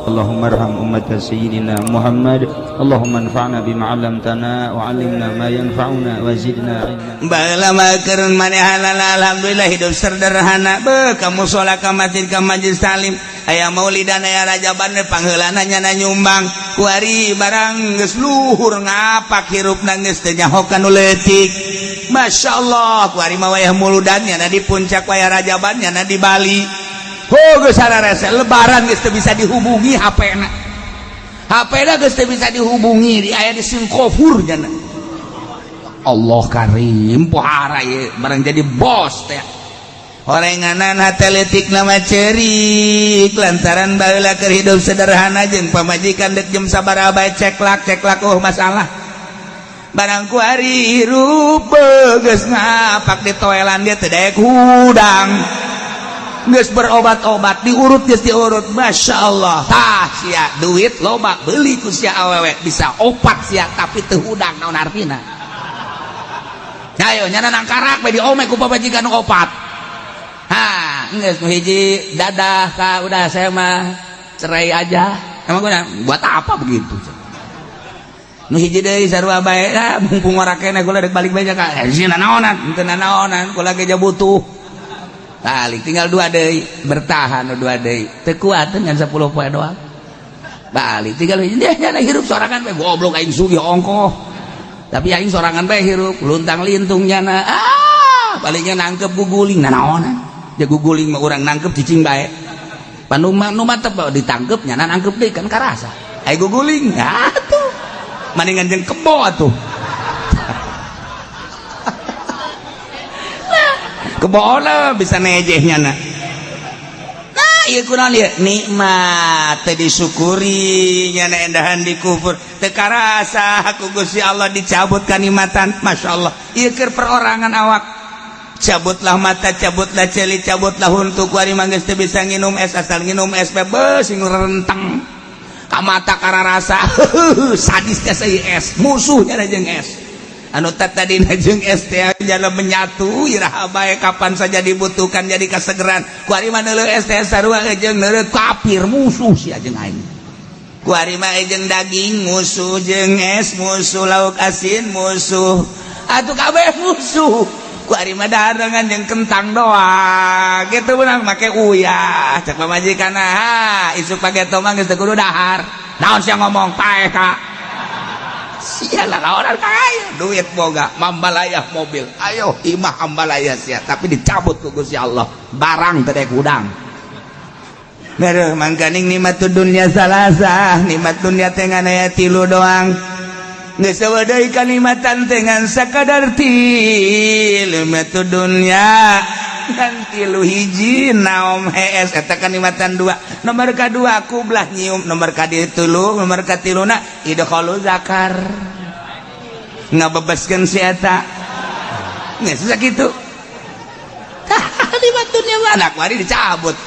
Allahumma arham ummat sayyidina Muhammad. Allahumma anfa'na bima 'allamtana wa 'allimna ma yanfa'una wa zidna ilma. Baheula makeun manehanana alhamdulillah hidup sederhana beuh ka mushola ka masjid ka majelis taklim aya maulidan aya rajaban pangheulana nyana nyumbang ku ari barang geus luhur ngapak hirupna geus teu nyahokan nu leutik. Masyaallah ku ari mah wayah muludan nyana di puncak wayah rajaban nyana di Bali. Geus sararese lebaran geus teu bisa dihubungi HP-na. HP-na geus teu bisa dihubungi, aya di Singapura nya. Allah karim pohara ye barang jadi bos teh. Horenganan hate leutikna mah ceurik lantaran baheula keur hidup sederhana jeung pamajikan dek jam sabaraha bae ceklak masalah. Barang ku ari hirup geus ngapak di toelan dia teu daek hudang. Geus berobat-obat diurut geus diurut masyaallah tah sia duit loba beuli ku sia awewe bisa opat sia tapi teu hudang naon artina. Ayo nyana nangkarak bae diome ku pabajikan opat. Ha geus nu hiji dadah ka udah saya mah cerai aja. Emang gua buat apa begitu? Nu hiji deui sarua bae mumpung ora keneh kula dek balik bae ka sieun naonan teu naonan kula ge butuh. Balik tinggal 2 deui bertahan 2 deui teu kuat dengan 10 poe doang balik tinggal dia nyana hirup sorangan bae goblok aing sugih ongkoh tapi aing sorangan bae hirup luntang lintung nyana baliknya nangkep guguling naonan dia guguling mah urang nangkep cicing bae panu mantep ditangkep nyana nangkep deui kan karasa aya guguling atuh mendingan jeung kebo atuh keboona bisa nejehnya nah iya kunaon ieu nikmat teu disyukuri nyana endahan dikufur teu karasa ku Gusti Allah dicabut kanikmatan masyaallah ieu keur perorangan awak cabutlah mata cabutlah ceuli cabutlah huntu ku ari mah geus teu bisa nginum es asal nginum es bae sing renteng ka mata kararasa sadis ka saeuy es musuhnya jeung es anu tadina jeung es teh jalan menyatu iraha bae kapan saja dibutuhkan jadi kasegeran ku ari mah neuleuh es teh sarua jeung neuleuh kafir musuh sia jeung aing ku ari mah jeung daging musuh jeung es musuh lauk asin musuh atuh kabeh musuh ku ari mah daharengan jeung kentang doang kitu beunang make uyah cek pamajikanna ha isuk pageto mah geus teu kudu dahar naon sia ngomong paeh ka sialah orang kaya duit boga mambalayah mobil ayo imah ambalayah sia tapi dicabut ku Gusti Allah barang teu daek hudang mereuh mangkaning nikmatud dunya salasa nikmat dunya teh ngan aya 3 doang geus eueuh deui kanikmatan teh ngan sakadar nikmatud dunya ngan 3 hiji naom hees eta kanikmatan 2 nomor kadua kublah nyium nomor kaditulu nomor katiluna idkhalu zakar ngabebaskeun si eta geus sakitu nikmat dunya anak mari dicabut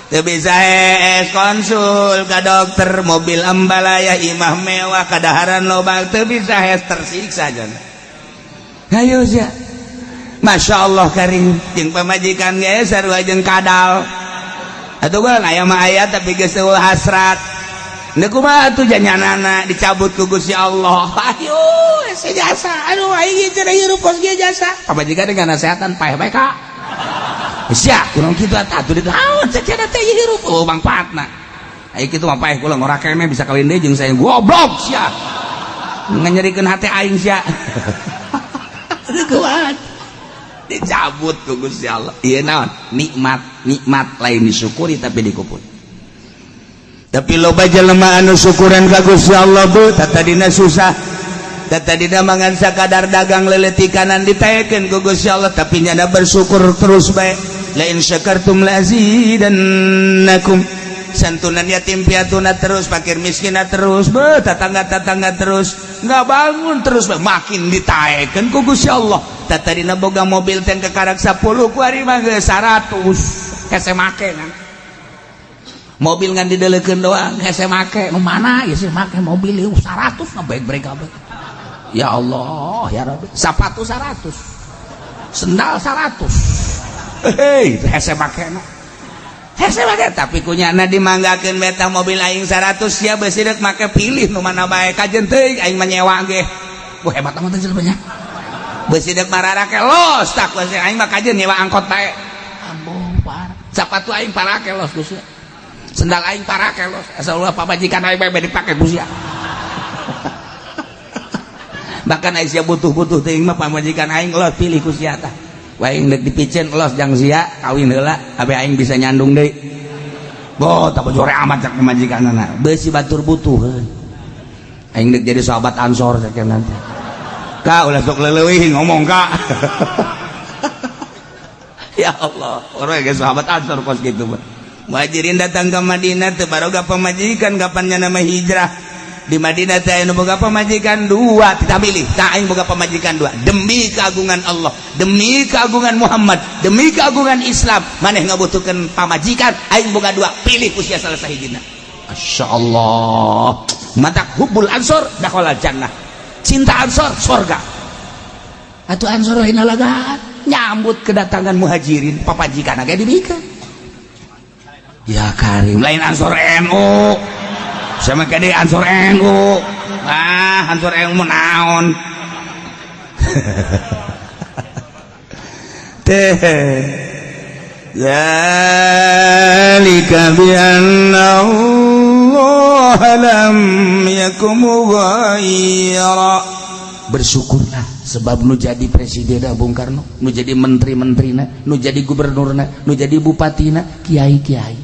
teu bisa hees konsul ka dokter mobil ambalaya imah mewah kadaharan loba teu bisa hees tersiksa jana hayo sia Masya Allah karing jeung pamajikan ge sarua jeung kadal atuh geus aya mah aya tapi geus eueuh hasrat Nek kumaha atuh janyanana dicabut ku Gusti Allah. Ayo ese jasa. Aduh aing cenah hirup kos ge jasa. Pamajikan dengan nasehatan paeh-paeh ka. Sia kurang kitu atuh ditaon cenah teh hirup oh mangpaatna. Aing kitu mah paeh kula ngora keneh bisa kawin deui jeung saya goblok sia. Nganyerikeun hate aing sia. Kuat. Dicabut ku Gusti Allah. Ieu naon? Nikmat lain disyukuri tapi dikupur. Tapi loba jelema anu syukuran ka Gusti Allah bu tatadina susah tatadina mangan sakadar dagang leletikanan ditaekeun ku Gusti Allah tapi nyana bersyukur terus bae la in syakartum la azidannakum santunan yatim piatuna terus fakir miskinna terus be tatangga-tatangga terus enggak bangun terus be makin ditaekeun ku Gusti Allah tatadina boga mobil teh kekarak 10 ku ari mah geus 100 hese make kan mobil ngan didelekeun doang hese make nu mana ya sih make mobil ieu 100 na baik-baik kabeh ya Allah ya Rabbi sapatu 100 sendal 100 hei hese make na tapi kunyana dimanggakeun beta mobil aing 100 sia beusi deuk make pilih nu mana bae kajen teuing aing menyewa ge. Wah hebat amat teh banyak. Beusi deuk mararake los tak aing mah kajen nyewa angkot bae. Ambon parah. Sapatu aing parake los geus. Sendal aing parake los. Asal ulah pamajikan aing bae dipake geus ya. Bahkan aing sia butuh-butuh teuing mah pamajikan aing los pilih ku sia tah. Wah aing deuk dipicen los jang sia kawin heula abe aing bisa nyandung deui. Bo tak bojore amat cak pamajikanana. Beusi batur butuh. Aing deuk jadi sahabat Ansor sakeun nanti. Ka ulah sok leuwih ngomong ka. Ya Allah, orang ge sahabat Ansor kos kitu mah. Muhajirin datang ke Madinah teu baroga pamajikan kapan nama hijrah. Di Madinah teh anu boga pamajikan 2 kita pilih. Tah aing boga pamajikan 2 demi keagungan Allah, demi keagungan Muhammad, demi keagungan Islam. Maneh ngabutuhkeun pamajikan aing boga 2 pilih ku sia salah sahijina. Masyaallah. Mata hubbul ansor dakhala jannah. Cinta ansor surga. Atuh ansor lain alagaan nyambut kedatangan muhajirin papajikan ge dibikeun. Ya Karim lain ansor NU. Sama kade ansor NU. Ansor NU naon. Teh. Zalika bi annahu lam yakum ghaira. Bersyukurlah sebab nu jadi presiden Bung Karno, nu jadi menteri-menterina, nu jadi gubernurna, nu jadi bupatina, kiai-kiai.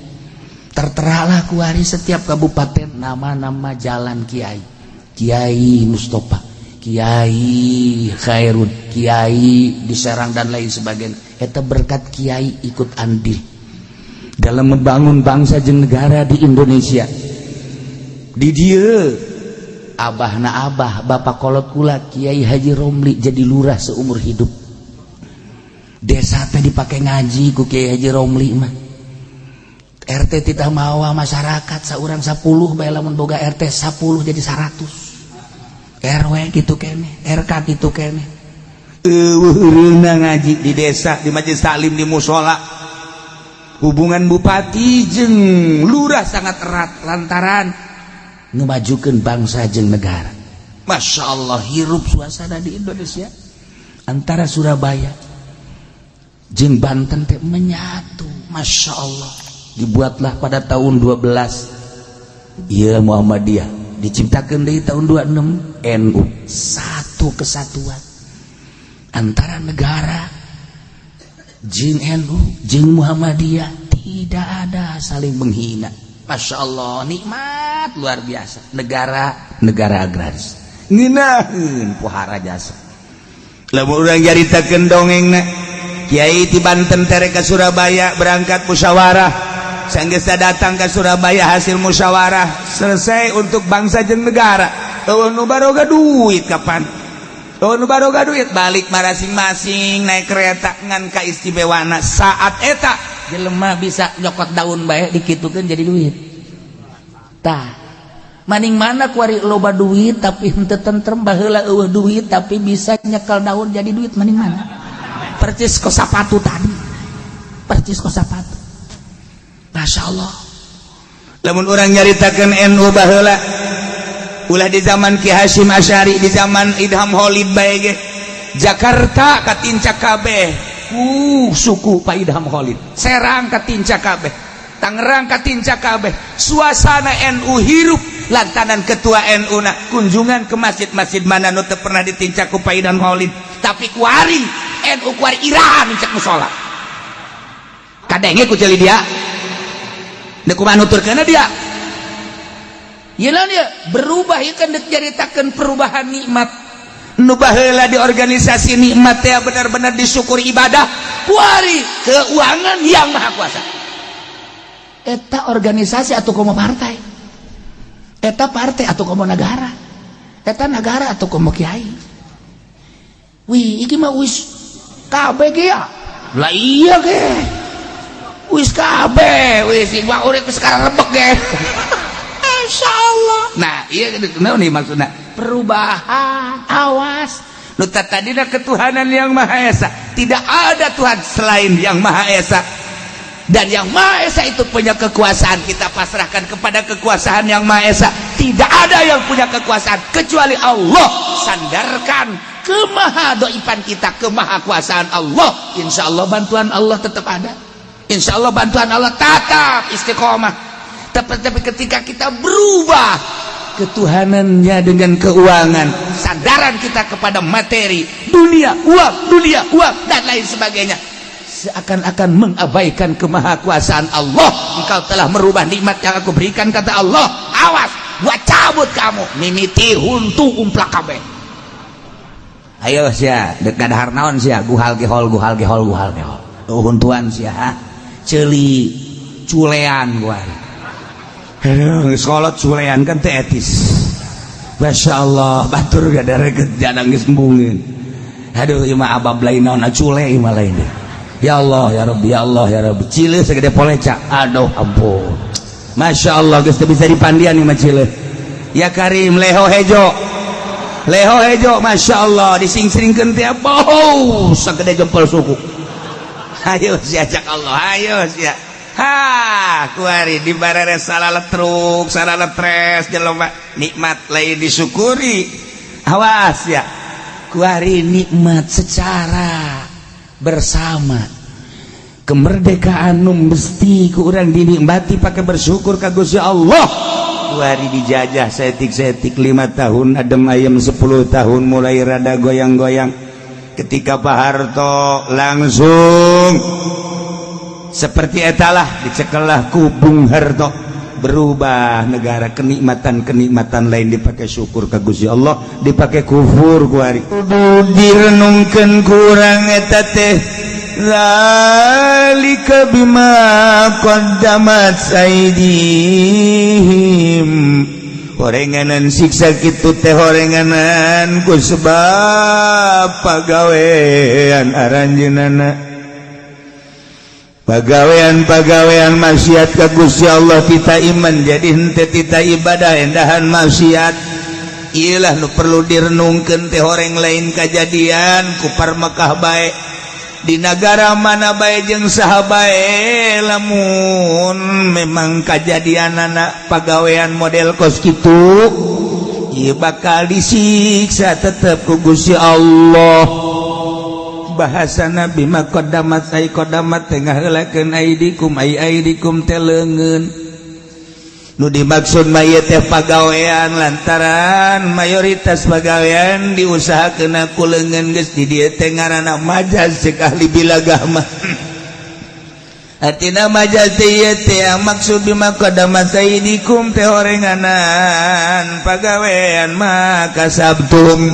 Terteralah kuari setiap kabupaten nama-nama jalan kiai. Kiai Mustafa, Kiai Khairun, Kiai di Serang dan lain sebagainya. Eta berkat kiai ikut andil dalam membangun bangsa jeung negara di Indonesia. Di dieu abahna abah bapak kolot kula Kiai Haji Romli jadi lurah seumur hidup. Desa teh dipake ngaji ku Kiai Haji Romli mah. RT titah mawa masyarakat saurang 10 bae lamun boga RT 10 jadi 100. RW gitu kene, RK gitu kene. Eueureuna ngaji di desa, di majelis taklim, di mushola. Hubungan bupati jeung lurah sangat erat lantaran ngemajukeun bangsa jeung negara. Masya Allah hirup suasana di Indonesia antara Surabaya jeung Banten teh menyatu. Masya Allah. Dibuatlah pada tahun 12 iya Muhammadiyah, diciptakan dari tahun 26 NU, satu kesatuan antara negara jeung NU jeung Muhammadiyah, tidak ada saling menghina. Masya Allah nikmat luar biasa. Negara agraris ngeunaheun pohara jasa. Lamun urang jaritakeun dongengna Kiai ti Banten tere ka Surabaya berangkat musyawarah. Sanggesa datang ke Surabaya hasil musyawarah selesai untuk bangsa jeung negara. Nu baroga duit kapan? Nu baroga duit balik masing-masing naik kereta ngan kaistimewana. Saat eta jelema bisa nyokot daun bae dikitukeun jadi duit. Tah. Maning mana kuari loba duit tapi henteu tentrem baheula eueuh duit tapi bisa nyekel daun jadi duit maning mana? Percis ko sapatu tadi. Percis ko sapatu. Masya Allah. Lamun orang nyaritakan NU baheula ulah di zaman Ki Hasyim Asy'ari, di zaman Idham Khalid bae ge Jakarta katincak kabeh suku Pak Idham Khalid, Serang katincak kabeh, Tangerang katincak kabeh. Suasana NU hirup lantaran ketua NU na kunjungan ke masjid-masjid mana nu teu pernah ditincak ku Pak Idham Khalid, tapi kuari NU kuari iraha mincak mushola. Kadenge ku ceuli dia deku manuturkeun dia. Yeuna dia berubah ieu kan diceritakeun perubahan nikmat. Nu baheula di organisasi nikmat teh benar-benar disyukuri ibadah kuari keuangan yang maha kuasa. Eta organisasi atau komo partai. Eta partai atau komo negara. Eta negara atau komo kiai. Wih, iki mah wis kabeh ge ya. Lah iya ge. Wis kabeh, wis ieu urip sekarang lebek ge. Insyaallah. Nah, iya naon nih maksudna? Perubahan, awas. Nu tadina ketuhanan yang Maha Esa. Tidak ada Tuhan selain yang Maha Esa. Dan yang Maha Esa itu punya kekuasaan. Kita pasrahkan kepada kekuasaan yang Maha Esa. Tidak ada yang punya kekuasaan kecuali Allah. Sandarkan kemahadoifan kita ke maha kuasaan Allah. Insya Allah bantuan Allah tetap ada. Insya Allah bantuan Allah tetap istiqomah. Tapi ketika kita berubah ketuhanannya dengan keuangan, sandaran kita kepada materi, dunia, uang dan lain sebagainya, seakan-akan mengabaikan kemahakuasaan Allah. Engkau telah merubah nikmat yang aku berikan, kata Allah. Awas, gua cabut kamu, mimiti huntu umplak kabeh. Ayo sia, dekat harnaon sia, guhal gehol. Huntuan sia, celi culean gua. Sekolah culean kan teh etis. Masya Allah, batur gak ada jadang gesembungin. Aduh, ima abab lain naon cule ima lain deh. Ya Allah, ya Rabbi, ya Allah, ya Rabbi. Cile segede poleca. Aduh, ampun. Masya Allah, geus bisa dipandian ima cile. Ya Karim, leho hejo, Masya Allah, dising-singkeun teh bau sagede jempol suku. Ayo siajak Allah, ayo sia. Kuari di barare salah letruk, salah letres jelema, nikmat lain disyukuri. Awas ya, kuari nikmat secara bersama. Kemerdekaan mesti ku urang dinikmati pakai bersyukur ka Gusti Allah. Kuari dijajah setik-setik 5 tahun, adem ayem 10 tahun mulai rada goyang-goyang. Ketika Pak Harto langsung seperti etalah dicekelah ku Bung Harto, berubah negara, kenikmatan lain dipakai syukur ka Gusti Allah, dipakai kufur kuari. Direnungkeun kurang eta teh zalika bima qaddamat aydihim. Horenganan siksa kitu teh horenganan ku sebab pagawean aranjeunana. Pagawean maksiat ka Gusti Allah kita iman jadi henteu tita ibadah endahan maksiat. Iyalah nu perlu direnungkeun teh horeng lain kajadian ku parmekah bae di negara mana bae jeung saha bae, lamun memang kajadianana pagawean model kos kitu ieu bakal disiksa tetep ku Gusti Allah. Bahasa Nabi maqaddamat ay qadamat tengah heulakeun aidikum ay aidikum teh leungeun. Nu dimaksud mah teh pagawean lantaran mayoritas pagawean diusahakeun ku leungeun geus di dieu teh ngaranna majaz cek ahli bilagah mah. Artina majaz teh ieu teh maksud bimaqaddamat aidikum teh horenganan pagawean maka sabtum.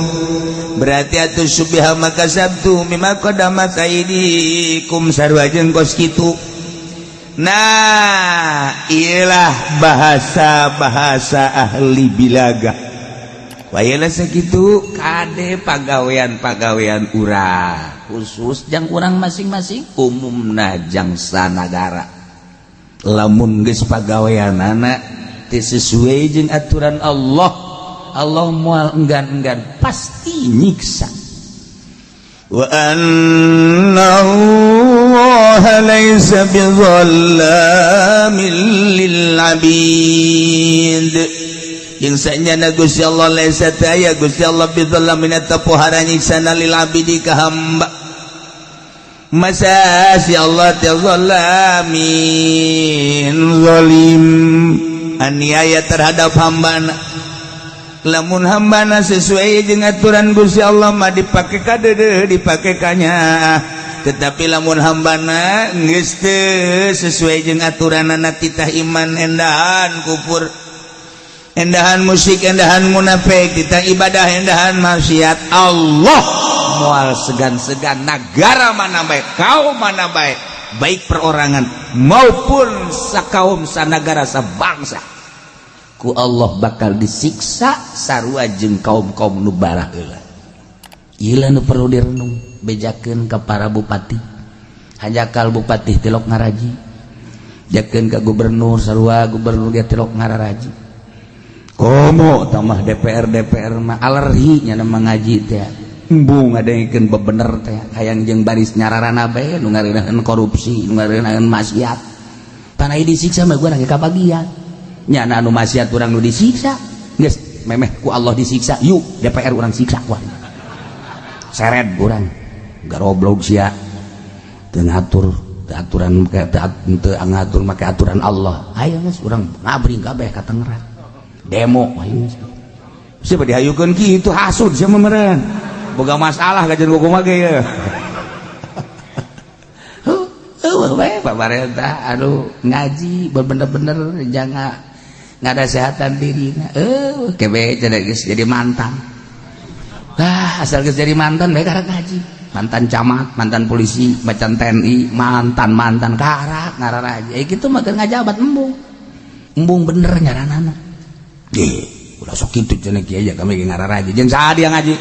Berarti atuh subha maka sabtu mimma qadamat aidikum sarua jeung kos kitu. Nah, iyalah bahasa ahli bilaga. Wayalah sakitu kade pagawean urang khusus jang urang masing-masing, umumna jang sanagara. Lamun geus pagaweanana teu sesuai jeung aturan Allah, Allah moal enggan pasti nyiksa. Wa anna Allah laisa bizallamin lil abid. Yang sanyana Gusti Allah laisa taya Gusti Allah bizallamin atapohara nyiksana lil abidi ka hamba. Masa si Allah teh zallamin zalim aniaya terhadap hambana. Lamun hambana sesuai dengan aturan Gusti Allah mah dipake kadede dipake kanya. Tetapi lamun hambana geus teu sesuai jeung aturanana titah iman endahan kufur, endahan musyrik, endahan munafik, titah ibadah endahan maksiat, Allah moal segan-segan negara mana bae, kaum mana bae, baik perorangan maupun sakaum sanagara sabangsa, ku Allah bakal disiksa sarua jeung kaum-kaum nu barah heula. Ieu nu perlu direnung bejakeun ka para bupati. Hajakal bupati tilok ngaraji. Jakeun ka gubernur sarua gubernur ge tilok ngararaji. Komo tamah DPR mah alergi nya nama ngaji teh. embung ngadengkeun bebener teh hayang jeung baris nyararana bae nu ngarenaheun korupsi nu ngarenaheun maksiat pan aya disiksa mah gua ge kabagian nya anu maksiat urang nu disiksa geus memeh ku Allah disiksa yuk DPR urang siksa wah seret urang garoblog sia teu ngatur aturan teu ngatur make aturan Allah aya geus urang ngabring kabeh ka Tangerang demo ayo siapa dihayukeun kitu hasud sia meureun boga masalah kajen kumaha ge ya pemerintah aduh ngaji bener-bener jangan ngada sehatan dirina kebe geus jadi mantan asal geus jadi mantan bae karek ngaji mantan camat mantan polisi macan TNI mantan karak ngararaja kitu mah keur ngajabat embung bener nyaranana udah sok kitu cenah kieu aja kami ge ngararaja jeung saha dia ngaji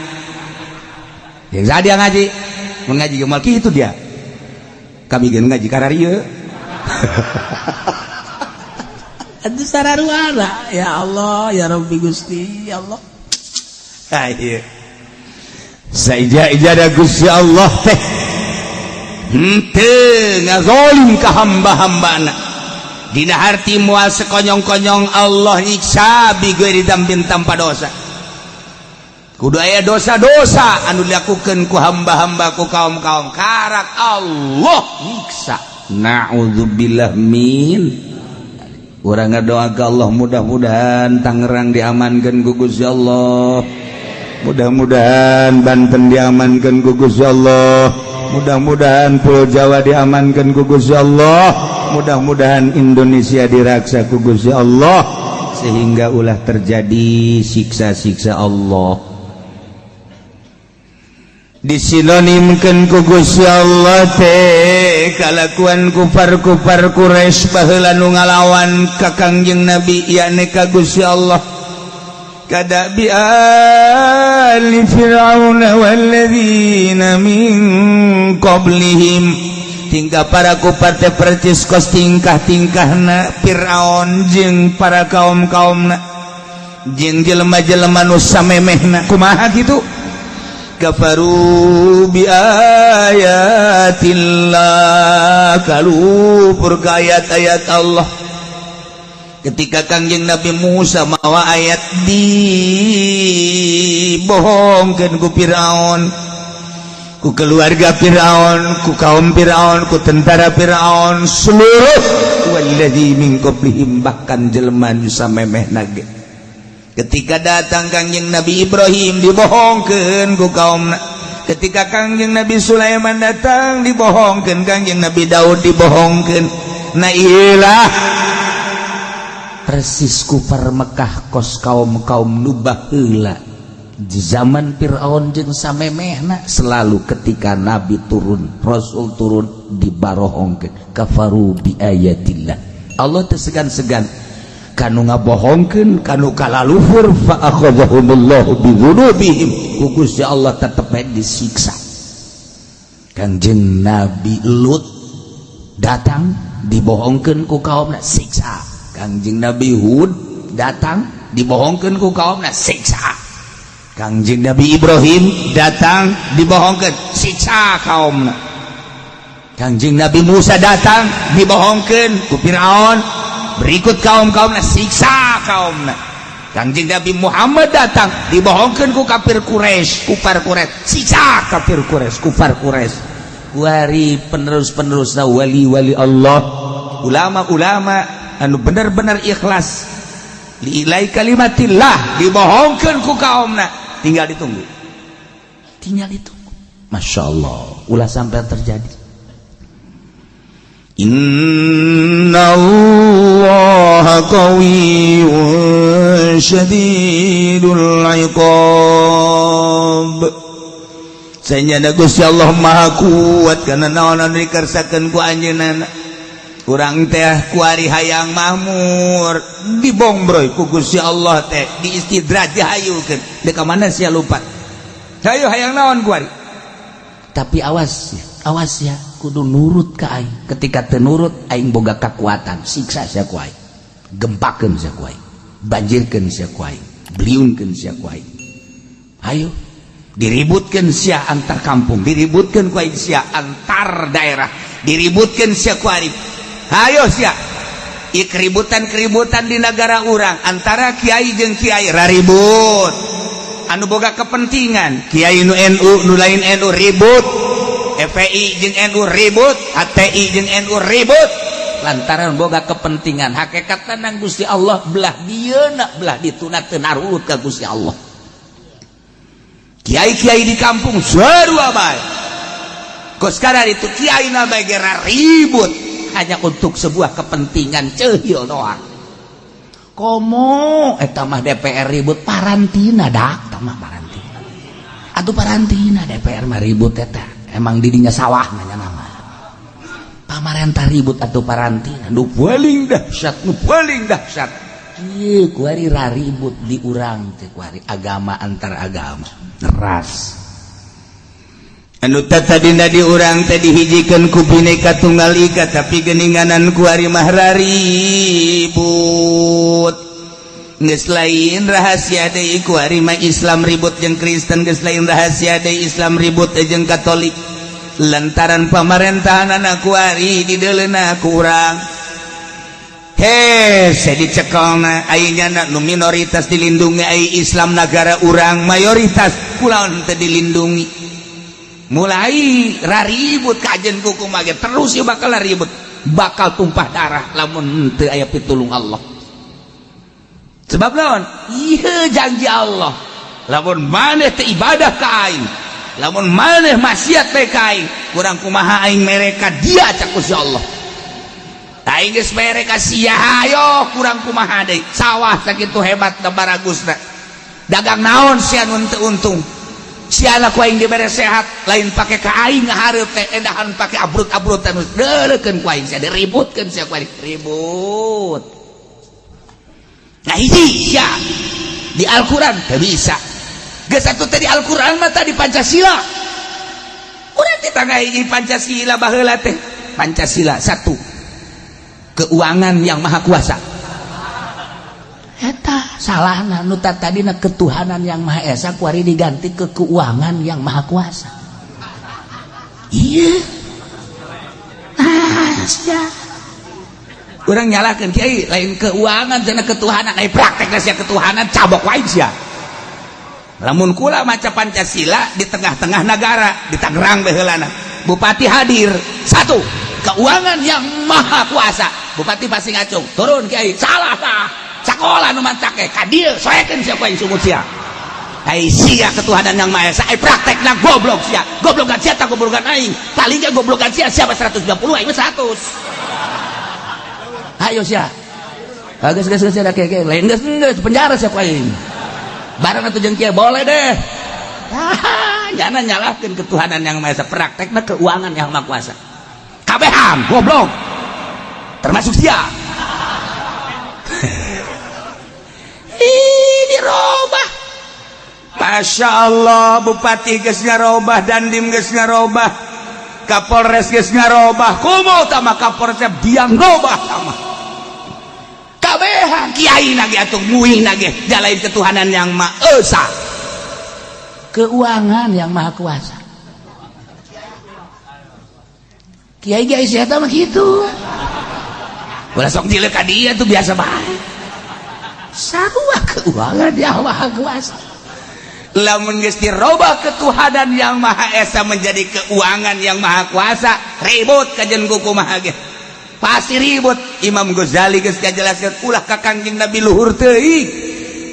mun ngaji ge moal kitu dia kami ge ngaji kararieu atuh sararuana ya Allah ya Rabbi Gusti ya Allah ieu saija-ijada Gusti Allah teh henteu ngazolim ka hamba-hambana dina harti moal sekonyong-konyong Allah nyiksa bigeu didambin tanpa dosa kudu aya dosa-dosa anu dilakukeun ku hamba-hamba ku kaum-kaum karak Allah nyiksa naudzubillah min urang ngadoa ka Allah mudah-mudahan Tangerang diamankeun ku Gusti Allah mudah-mudahan Banten diamankan ku Gusti Allah mudah-mudahan Pulau Jawa diamankan ku Gusti Allah mudah-mudahan Indonesia diraksa ku Gusti Allah sehingga ulah terjadi siksa-siksa Allah disinonimkeun ku Gusti Allah teh kalakuan kufar-kufar Quraisy baheula nu ngalawan ka Kangjeng Nabi yakni ka Gusti Allah kadabi ali fir'aun walladzina min qablihim tingkah para kufar teh percis kos tingkah-tingkahna Fir'aun jeung para kaum-kaumna jeung jelema-jelema nu samemehna kumaha kitu kafaru bi ayatillah kalupur ka ayat-ayat Allah ketika Kangjeng Nabi Musa mawa ayat dibohongkeun ku Firaun ku keluarga Firaun ku kaum Firaun ku tentara Firaun seluruh walladzi min qablihim bahkan jelema nu samemehna ge ketika datang Kangjeng Nabi Ibrahim dibohongkeun ku kaumna ketika Kangjeng Nabi Sulaiman datang dibohongkeun Kangjeng Nabi Daud dibohongkeun na ieulah persis kufar Mekah kos kaum-kaum nu baheula di zaman Firaun jeung samemehna selalu ketika Nabi turun Rasul turun dibarohongkeun kafaru bi ayatillah Allah teu segan-segan kanu ngabohongkeun kanu kalaluhur fa akhadhahumullahu bi dzunubihim ku Gusti Allah tetep bae disiksa Kangjeng Nabi Lut datang dibohongkeun ku kaumna siksa Kangjeng Nabi Hud datang dibohongkeun ku kaumna siksa Kangjeng Nabi Ibrahim datang dibohongkeun siksa kaumna Kangjeng Nabi Musa datang dibohongkeun ku Firaun berikut kaum-kaumna siksa kaumna Kangjeng Nabi Muhammad datang dibohongkeun ku kafir Quraisy kufar Quraisy siksa kafir Quraisy kufar Quraisy wari penerus-penerusna wali-wali Allah ulama-ulama anu benar-benar ikhlas liilai kalimatillah dibohongkeun ku kaumna tinggal ditunggu Masya Allah ulah sampai terjadi innallaha qawiyyun syadidul iqab sanyana Gusti Allah maha kuat kana naon anu dikersakeun ku anjeunna urang teh kuari hayang makmur dibongbroy ku Gusti Allah teh diistidraj dihayukeun deuk ka mana sia lupa hayu hayang naon kuari tapi awas ya kudu nurut ka aing ketika teu nurut aing boga kakuatan siksa sia ku aing gempakeun sia ku aing banjirkeun sia ku aing beliunkeun sia ku aing ayo diributkan sia antar kampung, diributkan ku sia antar daerah, diributkan sia ku arif. Hayo sia ieu keributan-keributan di negara urang antara kiai jeung kiai raribut anu boga kepentingan. Kiai nu NU nu lain NU ribut, FPI jeung NU ribut, HTI jeung NU ribut lantaran boga kepentingan. Hakikatna nang Gusti Allah belah dieuna belah dituna teu narurut ka Gusti Allah. Kiai-kiai di kampung sarua bae kos kadar itu kiai na bae gara ribut hanya untuk sebuah kepentingan ceuhil doang. Komo eta mah DPR ribut parantina dak eta mah parantina. Atuh parantina DPR mah ribut eta. Emang didinya sawah nanya nama. Pamarentah ribut atuh parantina. Nu paling dahsyat, nu paling dahsyat. Ieu kuari raribut di urang teh kuari agama antar agama. Ras. Anu tadina di urang teh dihijikeun ku Bhinneka Tunggal Ika tapi geuninganan kuari mah raribut. Geus lain rahasia deui kuari mah Islam ribut jeung Kristen, geus lain rahasia deui Islam ribut jeung Katolik. Lantaran pamarentahanna kuari dideuleuna ku urang. Saya dicekelna ayeuna nu minoritas dilindungi ai Islam negara urang mayoritas kunaon teu dilindungi. Mulai raribut kajen kukumaha ge terus ieu bakal ribut, bakal tumpah darah lamun teu aya pitulung Allah. Sebab naon? Ieu janji Allah. Lamun maneh teu ibadah ka aing, lamun maneh maksiat bae ka aing, kurang kumaha aing mereka dia cak Gusti Allah. Aing geus mere ka sia hayo kurang kumaha deui. Sawah sakitu hebat da baragusna. Dagang naon sia nu teu untung. Siana ku aing dibere sehat, lain pake ka aing ngahareup teh edahan pake abrut-abrut anu deurekeun ku aing sia diributkeun sia ku aing ribut. Nah hiji sia di Al-Qur'an teu bisa. Geus atuh teh di Al-Qur'an mah tadi Pancasila. Urang teh tangga hiji Pancasila baheula teh. Pancasila 1. Keuangan yang maha kuasa. Eta salahna nu tadina ketuhanan yang maha esa kuari diganti ke keuangan yang maha kuasa. Iya. Sia. Urang nyalahkeun kiai lain keuangan cenah ketuhanan, ai praktekna sia ketuhanan cabok wae sia. Lamun kula maca Pancasila di tengah-tengah negara di Tangerang baheulana. Bupati hadir 1. Keuangan yang maha kuasa. Bupati pasti ngacung turun kiai salah tah sakola nu mantak ka dieu soekeun sia poe sumut sia ai sia ketuhanan yang maha esa ai praktekna goblok sia goblokan sia tah goblokan aing paling ge goblokan sia siapa 120 aing 100 ayo sia geus sia ke lain geus penjara sia poe aing bareng atuh jeung kieu boleh deh jangan nyalahkeun ketuhanan yang maha esa praktekna keuangan yang maha kuasa kabeham goblok termasuk sia ini robah. Masya Allah bupati geus ngarobah, dandim geus ngarobah, kapolres geus ngarobah, kumaha tah mah kapolres biang robah tah kabehan kiai nage atuh muih nage jalain ketuhanan yang maha esa keuangan yang maha kuasa. Kiai-kiai sia tah mah kitu. Ulah sok dilek ka dia tuh biasa bae. Sarua keuangan yang maha kuasa. Lamun geus dirobah ketuhanan yang maha esa menjadi keuangan yang maha kuasa, ribut kajen kumaha ge. Pasti ribut. Imam Ghazali geus ngajelaskeun ulah ka Kangjeng Nabi luhur teuing.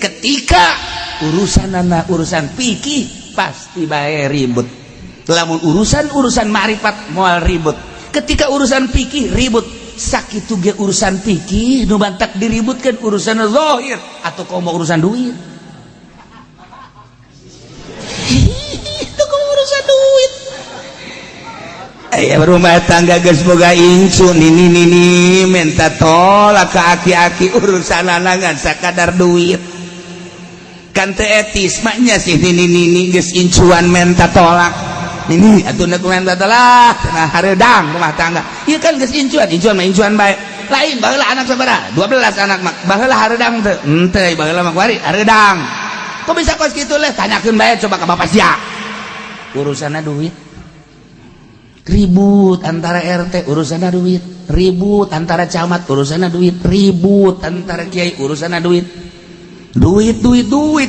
Ketika urusanana urusan fikih pasti bae ribut. Lamun urusan ma'rifat moal ribut. Ketika urusan fikih ribut. Sakitu ge urusan fikih nu bantak diributkeun urusan zahir atau komo urusan duit. Itu komo urusan duit. Aya rumah tangga geus boga incun ini minta tolak ka aki-aki urusanana ngan sakadar duit. Kan teu etis mah nya sih ini geus incuan minta tolak. Ini atuh na kumaha lah cenah hareudang rumah tangga ieu kan geus incuan mah incuan bae lain baheula anak sabaraha 12 anak mah baheula hareudang teu henteu baheula mah kuari hareudang kok bisa kos kitu leh tanyakeun bae coba ka bapak sia urusanna duit, ribut antara RT urusanna duit, ribut antara camat urusanna duit, ribut antara kiai urusanna duit, duit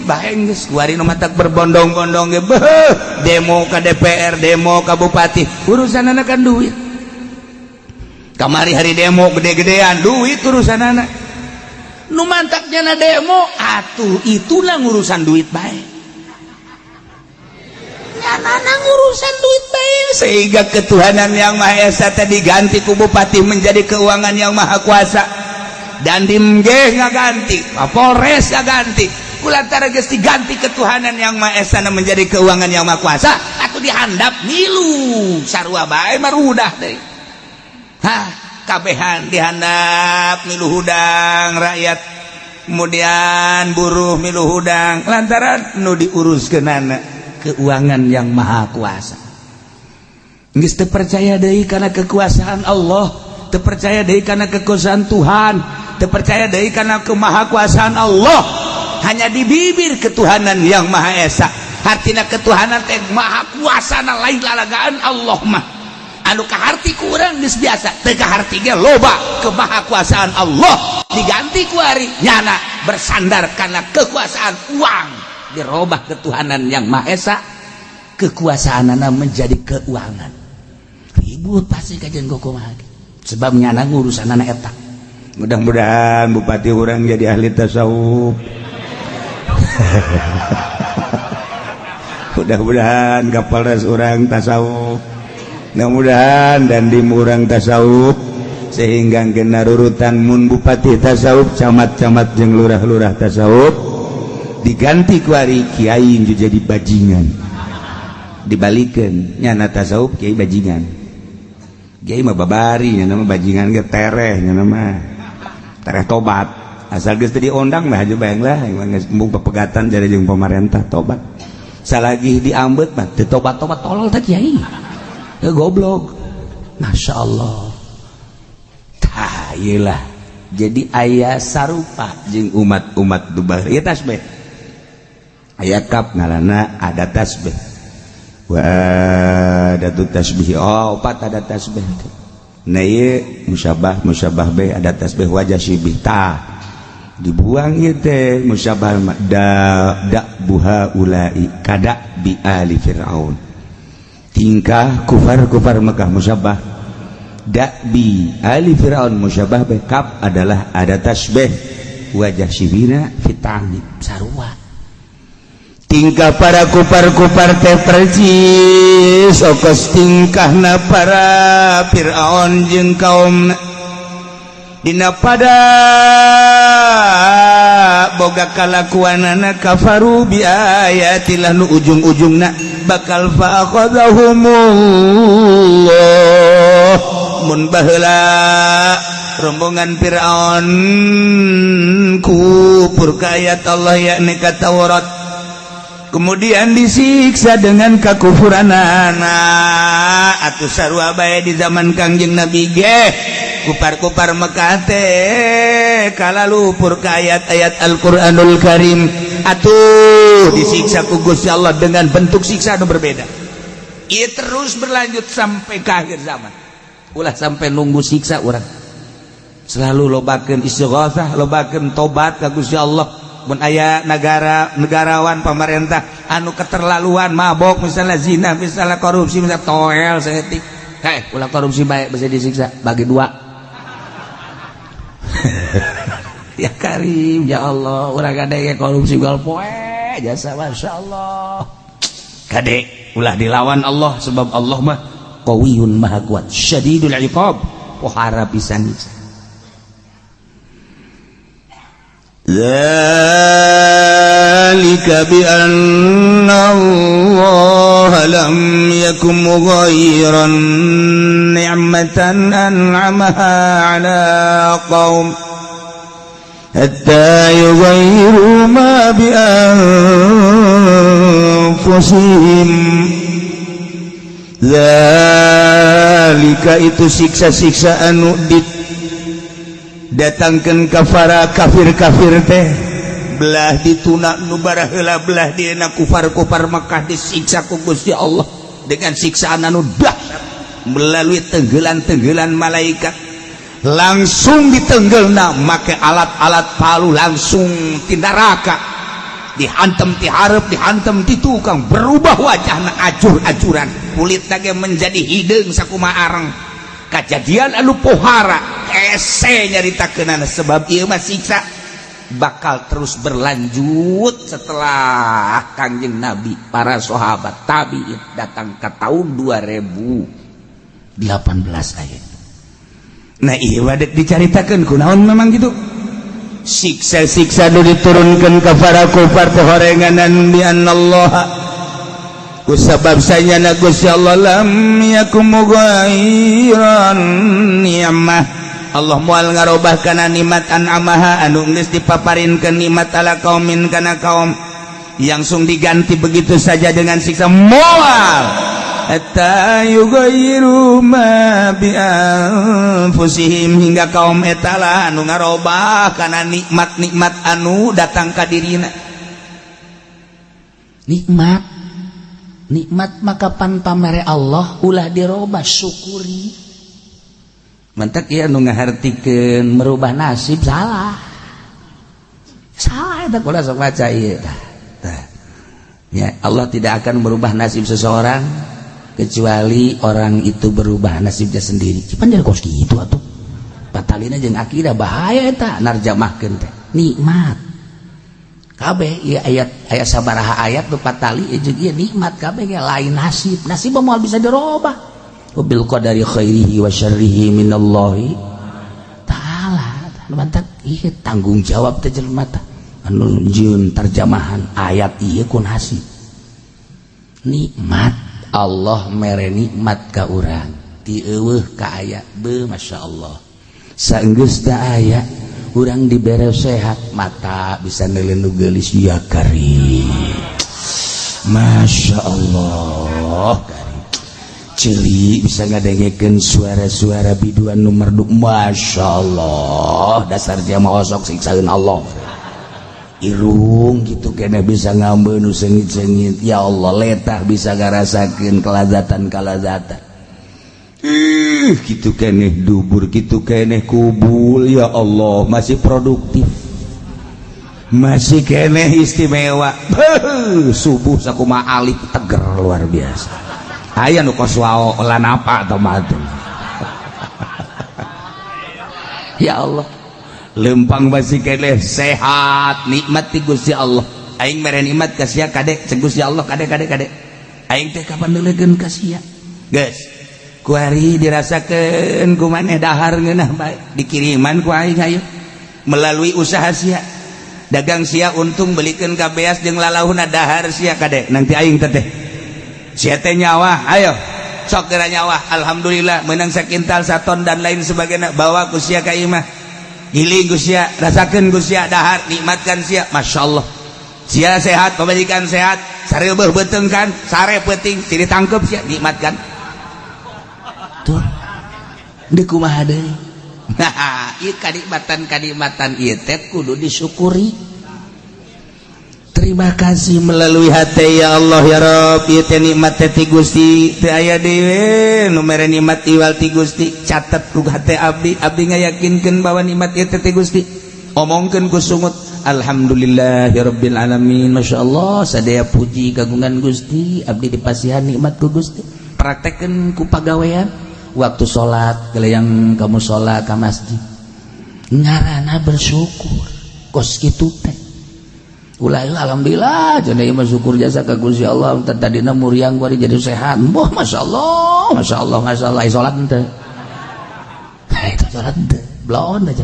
bae geus kuari nu matak berbondong-bondong ge demo ka DPR, demo ka bupati urusanana kan duit. Kamari hari demo gede-gedean duit urusanana. Nu mantaknya na demo atuh itulah urusan duit bae. Nyanana urusan duit bae sehingga ketuhanan yang Maha Esa tadi diganti ku bupati menjadi keuangan yang maha kuasa. Dan dimgeh ngaganti, Kapolres ngaganti, kulantaran geus diganti ketuhanan yang Maha Esa menjadi keuangan yang maha kuasa, atuh dihandap milu sarua bae marudah deui. Hah, kabehan dihandap milu hudang rakyat, kemudian buruh milu hudang lantaran nu diuruskeunana keuangan yang maha kuasa. Geus teu percaya deui kana kekuasaan Allah, teu percaya deui kana kekuasaan Tuhan, terpercaya dari karena kemahakuasaan Allah. Hanya di bibir ketuhanan yang Maha Esa, artinya ketuhanan teh maha kuasa na lain lalagaan Allah mah anu kaharti ku urang geus biasa, teu kaharti ge loba kemahakuasaan Allah diganti ku ari nyana bersandar karena kekuasaan uang, dirobah ketuhanan yang Maha Esa, kekuasaanana menjadi keuangan. Ribut pasti kajian kumaha sebab nyana urusanana eta. Mudah-mudahan bupati orang jadi ahli tasawuf. Mudah-mudahan Kapolres orang tasawuf. Mudah-mudahan dan di orang tasawuf sehingga kena urutan mun bupati tasawuf, camat-camat jeung lurah-lurah tasawuf diganti ku ari kiai jadi bajingan. Dibalikeun nyana tasawuf kiai bajingan. Kiai mah babari nya nama bajingan ge tereh nya nama. Tereh tobat asal geus teu diondang mah aja bayang lah geus embung pepegatan jadi jeung pemerintah tobat. Salagi diambet mah teu tobat-tobat tolol teh kiai. Goblok. Masyaallah. Tah ieu lah. Jadi aya sarupa jeung umat-umat dubah ieu tasbih. Aya kap ngaranna ada tasbih. Wa adatu tasbih. Oh, 4 ada tasbih. Nah ieu musyabah be ada tasbih wajah syibih ta dibuang ieu teh musyabah da buha ulai kada bi ali fir'aun, tingkah kufar Mekah musyabah da bi ali fir'aun musyabah be kap adalah ada tasbih wajah syibina fitani sarua. Tingkah para kupar teh percis okos tingkahna para Fir'aun jeung kaumna dina pada boga kalakuanana kafaru bi ayatillah nu ujung-ujungna bakal fa'akhadhahumullah mun baheula rombongan Fir'aun kupur ka ayat Allah yakni ka Taurat, kemudian disiksa dengan kakufuranana. Atuh sarua bae di zaman Kangjeng Nabi ge kupar-kupar Mekah teh kala lupur ka ayat-ayat Al-Qur'anul Karim, atuh disiksa ku Gusti Allah dengan bentuk siksa anu berbeda. Ieu terus berlanjut sampai ke akhir zaman. Ulah sampai nunggu siksa urang. Selalu lobakeun istighatsah, lobakeun tobat ka Gusti Allah. Mun aya negarawan pemerintah anu keterlaluan mabok misalnya zina, misalnya korupsi, misalnya toel saeutik, ulah korupsi bae bisa disiksa bagi 2. Ya Karim ya Allah, urang gade korupsi gal poe jasa masyaallah. Gade ulah dilawan Allah sebab Allah mah qawiyun maha kuat, syadidul iqab, pohara pisan. Dzalika bi anna Allah lam yakum mughayyiran ni'matan an'amaha 'ala qaum hatta yughayyiru ma bi anfusihim. Dzalika itu siksa-siksa anu datangkan kafara kafir-kafir teh belah dituna nu bara heula belah dina kufar-kufar Mekah disiksa ku Gusti Allah dengan siksaan anu dahsyat melalui tenggeulan-tenggeulan malaikat langsung ditenggelna make alat-alat palu langsung ti neraka dihantem ti hareup dihantem ti tukang berubah wajahna ajur-ajuran kulitna ge menjadi hideung sakumaha areng kejadian anu pohara ese nyaritakeunana sebab ieu mah siksa bakal terus berlanjut setelah Kangjeng Nabi para sahabat tabi'in datang ke tahun 2018 aya. Nah iya wadek dicaritakan kunaon memang gitu siksa-siksa nu diturunkan ke para kufar pohorenganan bi anallah kusabab sayana Gusti Allah lam yakum ghairan ni'mah Allah moal ngarobah kana nikmat an'amaha anu geus dipaparinkeun nikmat ala kaumin kana kaum langsung diganti begitu saja dengan siksa moal hatta yughayyiru ma bi anfusihim hingga kaum eta lah anu ngarobah kana nikmat-nikmat anu datang ka dirina nikmat maka pan pamere Allah ulah dirobah syukuri mantak ya anu ngahartikeun merubah nasib salah eta kula sok baca ieu ya Allah tidak akan merubah nasib seseorang kecuali orang itu berubah nasibnya sendiri. Cipan jadi kos gitu atuh. Batalina jeung akidah bahaya eta narjamahkeun teh. Nikmat. Kabeh ieu ayat sabaraha ayat nu patali jeung ieu nikmat kabeh ge lain nasib. Nasib moal bisa dirobah. Bil qadari khairihi wa syarrihi minallahi ta'ala. Mantap ieu tanggung jawab teh jelema teh. Anu njieun terjemahan ayat ieu ku nasib. Nikmat Allah mere nikmat ka urang ti eueuh ka aya beuh masyaallah saenggeus da aya urang dibere sehat mata bisa neuleun nu geulis ya karim masyaallah karim ceuli bisa ngadengekeun suara-suara biduan nu merdu masyaallah dasar jamaah osok siksaeun Allah irung gitu kena bisa ngambil nu sengit-sengit ya Allah letah bisa ngarasakeun kelazatan gitu keneh dubur gitu keneh kubul ya Allah masih produktif masih keneh istimewa subuh sakumaha alif teger luar biasa aya nu kos wao lan apa atau madu ya Allah lempang masih keneh sehat nikmat ti Gusti Allah aing mere nikmat ka sia kadek cek Gusti Allah kadek aing teh kapan neulegeun ka sia geus kuari dirasakeun ku maneh dahar ngeunah bae dikiriman ku aing hayu melalui usaha sia dagang sia untung belikeun ka beas jeung lalauhna dahar sia kadek nanti aing teh sia teh nyawa ayo sok geura nyawa alhamdulillah meunang sakintal saton dan lain sebagainya bawa ku sia ka imah giling Gusia rasakan Gusia dahar nikmatkan sia masyaallah sia sehat pemajikan sehat sareubeuh beuteung kan sare peuting ti ditangkep sia nikmatkan tuh deuk kumaha deui nah ieu kanikmatan ieu teh kudu disyukuri terima kasih melalui hati ya Allah ya Rabb ieu teh nikmat ti Gusti teu aya dewe nu mere nikmat iwal ti Gusti catet ku hati abdi ngayakinkeun bahwa nikmat ieu teh ti Gusti omongkeun ku sungut alhamdulillahirabbil alamin masyaallah sadaya puji kagungan Gusti abdi dipasihan nikmat ku Gusti praktekkeun ku pagawean waktu salat geuleang kamu salat ka masjid ngaranna bersyukur kos kitu teh ulah alhamdulillah cenah ieu mah syukur jasa ka Gusti Allah tadina muriang kuari jadi sehat boh masyaallah salat teh itu salat teh blaon aja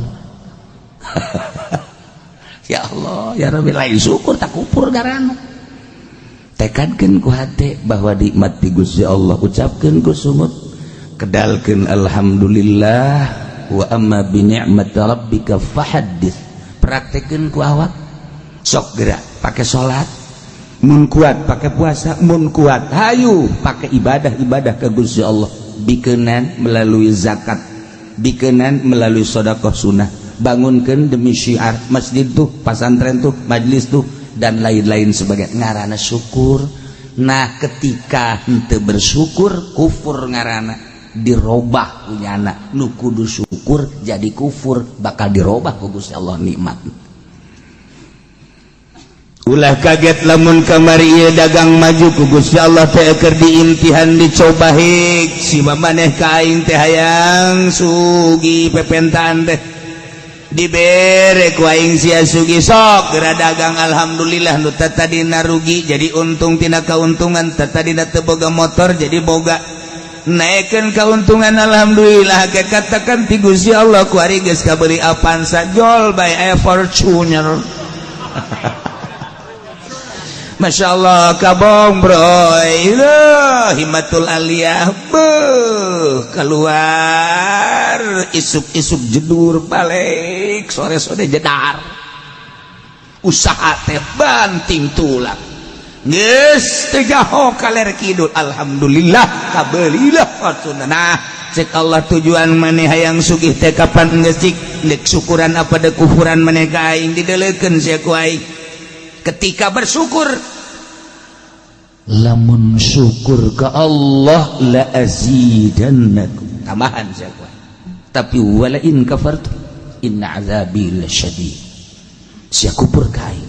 ya Allah ya Rabbi lain syukur tak kupur garana tekadkeun ku hate bahwa nikmat ti Gusti Allah ucapkeun ku sumut kedalkeun alhamdulillah wa amma bi ni'mati rabbika fahaddits praktekkeun ku awak sok gerak pakai sholat mun kuat pakai puasa mun kuat hayu pakai ibadah ke Gusti Allah bikeunan melalui zakat bikeunan melalui sedekah sunnah bangunkan demi syiar masjid tuh, pasantren tuh, majlis tuh, dan lain-lain sebagainya, ngarana syukur. Nah ketika henteu bersyukur kufur ngarana, dirobah punyana. Nu kudu syukur jadi kufur, bakal dirobah ku Gusti Allah nikmat. Ulah kaget lamun kamari ieu dagang maju ku Gusti Allah teh keur diimtihan dicoba hik si maneh ka aing teh hayang sugi pepentaan teh dibere ku aing sia sugi sok geura dagang alhamdulillah nu tadina rugi jadi untung tina kauntungan, tadina teu boga motor jadi boga naikkeun kauntungan alhamdulillah. Katakan ti Gusti Allah ku ari geus kabeli Avanza jol by a Fortuner. Masya Allah kabong bro, himatul aliyah keluar isuk-isuk jedur balik sore-sore jedar usaha teh banting tulang geus teu jaho kaler kidul alhamdulillah kabelilah Fortuner. Nah cek Allah tujuan maneh hayang sugih teh kapan geus cik syukuran apa dek kufuran maneh ka aing didelekeun sia ku aing. Ketika bersyukur, lamun syukur ke Allah la azidannakum, tambahan siapa, tapi wala in kafartu inna azabi lasyadid. Sia kufur ka aing